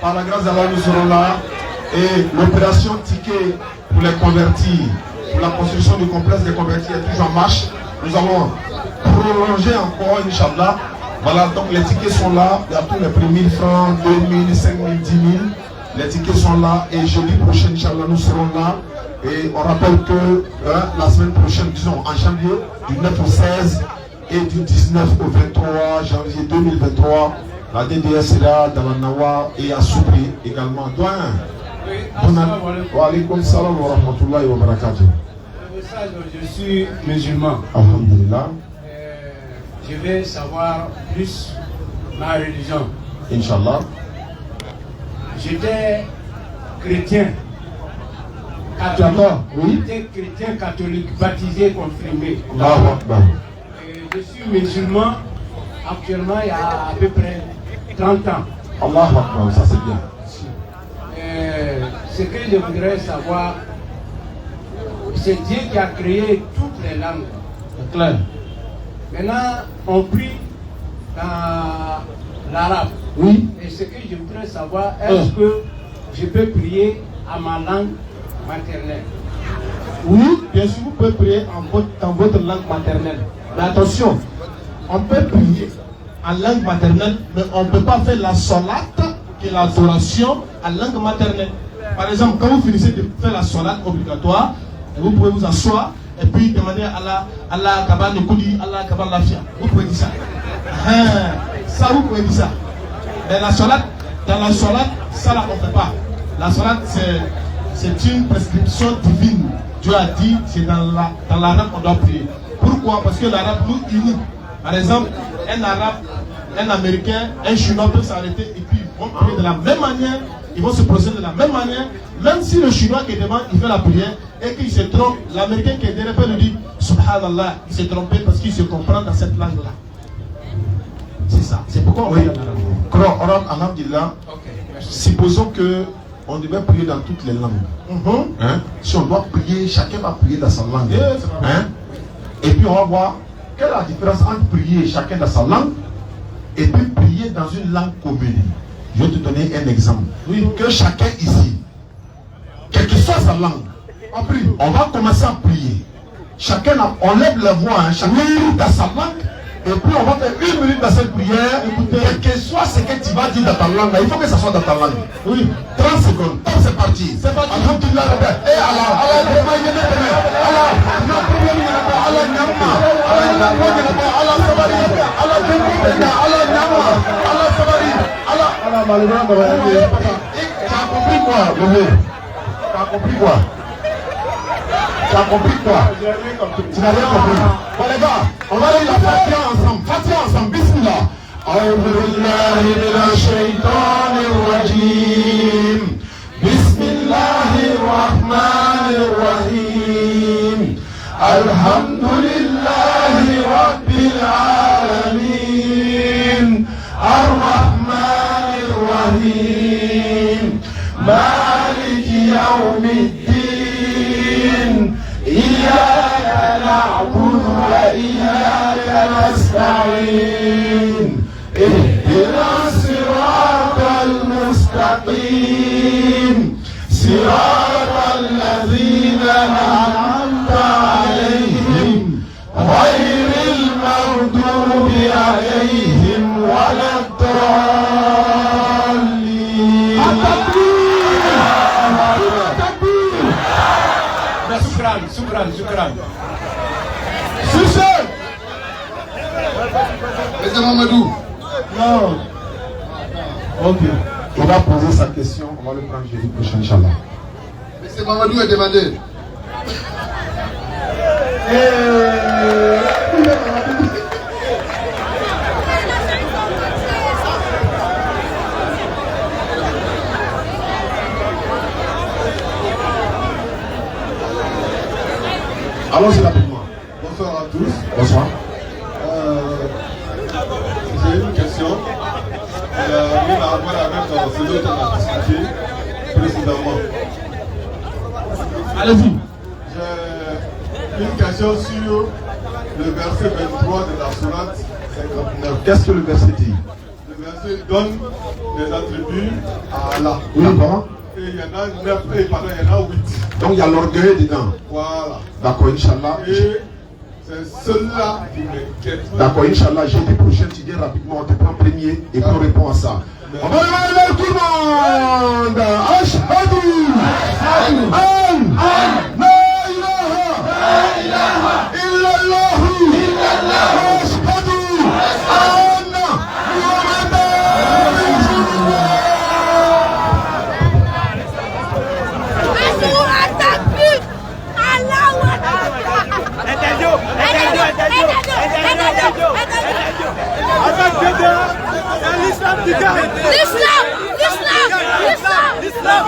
par la grâce d'Allah, nous serons là. Et l'opération ticket pour les convertis, pour la construction du complexe des convertis est toujours en marche. Nous allons prolonger encore, Inch'Allah. Voilà, donc les tickets sont là. Il y a tous les prix 1000 francs, 2000, 5000, 10 000. Les tickets sont là. Et jeudi prochain, Inch'Allah, nous serons là. Et on rappelle que la semaine prochaine, disons en janvier, du 9 au 16 et du 19 au 23 janvier 2023, la DDS sera dans la Nawa et à Soupri également. Doyen. Wa alaykoum salam wa rahmatullahi wa barakatuh. Je suis musulman. Alhamdulillah. Je vais savoir plus ma religion. Inch'Allah. J'étais chrétien. Catholique. Oui. J'étais chrétien catholique, baptisé, confirmé. Je suis musulman actuellement il y a à peu près 30 ans. Allah Akbar, ça c'est bien. Ce que je voudrais savoir, c'est Dieu qui a créé toutes les langues. C'est clair. Maintenant, on prie dans l'arabe. Oui. Et ce que je voudrais savoir, est-ce que je peux prier à ma langue maternelle? Oui, bien sûr, vous pouvez prier dans votre langue maternelle. Mais attention, on peut prier en langue maternelle, mais on ne peut pas faire la solate, qui est l'adoration, en langue maternelle. Par exemple, quand vous finissez de faire la solate obligatoire, vous pouvez vous asseoir et puis demander à Allah Kaban Koudi, Allah Kaban Lafia. Vous pouvez dire ça. Ça, vous pouvez dire ça. Mais la solate, dans la solate, ça là, on ne fait pas. La solate, c'est une prescription divine. Dieu a dit, c'est dans l'arabe qu'on doit prier. Pourquoi? Parce que l'arabe nous unit. Par exemple, un arabe, un américain, un chinois peuvent s'arrêter et puis ils vont prier de la même manière, ils vont se procéder de la même manière, même si le chinois qui est devant, il fait la prière et qu'il se trompe, l'américain qui est derrière peut lui dire Subhanallah, il s'est trompé parce qu'il se comprend dans cette langue-là. C'est ça. C'est pourquoi on regarde Alhamdulillah. Supposons que on devait prier dans toutes les langues. Si on doit prier, chacun va prier dans sa langue. Et puis on va voir quelle est la différence entre prier chacun dans sa langue et puis prier dans une langue commune. Je vais te donner un exemple. Que chacun ici, quelle que soit sa langue, on va commencer à prier. Chacun, on lève la voix, chacun prie dans sa langue. Et puis on va faire 1 minute dans cette prière. Quel que soit ce que tu vas dire dans ta langue, il faut que ça soit dans ta langue. Oui. 30 secondes. Top, c'est parti. C'est parti. Alhamdulillah. Et Allah, Allah, compris quoi, bébé? Tu as compris quoi? Tu as compris quoi? Tu n'as rien compris. Bon les gars, on va lire la Fatiha ensemble. Fatiha ensemble, bismillah. أعوذ بالله من الشيطان الرجيم بسم الله الرحمن الرحيم الحمد لله رب العالمين الرحمن الرحيم مالك يوم الدين إياك نعبد وإياك نستعين اهدنا الصراط المستقيم صراط الذين أنعمت عليهم غير المغضوب عليهم ولا الضالين. Shukran. Monsieur Mamadou. Non. Ok. On va poser sa question, on va le prendre jeudi prochain, Inch'Allah. Monsieur Mamadou est demandé. Allons-y rapidement. Bonsoir à tous. Bonsoir. J'ai une question. Rien à voir avec ce dont on a discuté précédemment. Allez-y. J'ai une question sur le verset 23 de la sourate 59. Qu'est-ce que le verset dit? Le verset donne des attributs à Allah. Oui, d'accord. Et il y en a 9, et pardon, il y en a 8. Donc il y a l'orgueil dedans. Voilà. D'accord, Inch'Allah. Et c'est celui-là qui m'inquiète. D'accord, Inch'Allah, jeudi prochain, tu viens rapidement, on te prend premier et puis on répond à ça. On va lever tout le monde. Ashhadu an la ilaha illallah. Ashhadu anna Muhammadan rasulullah. L'islam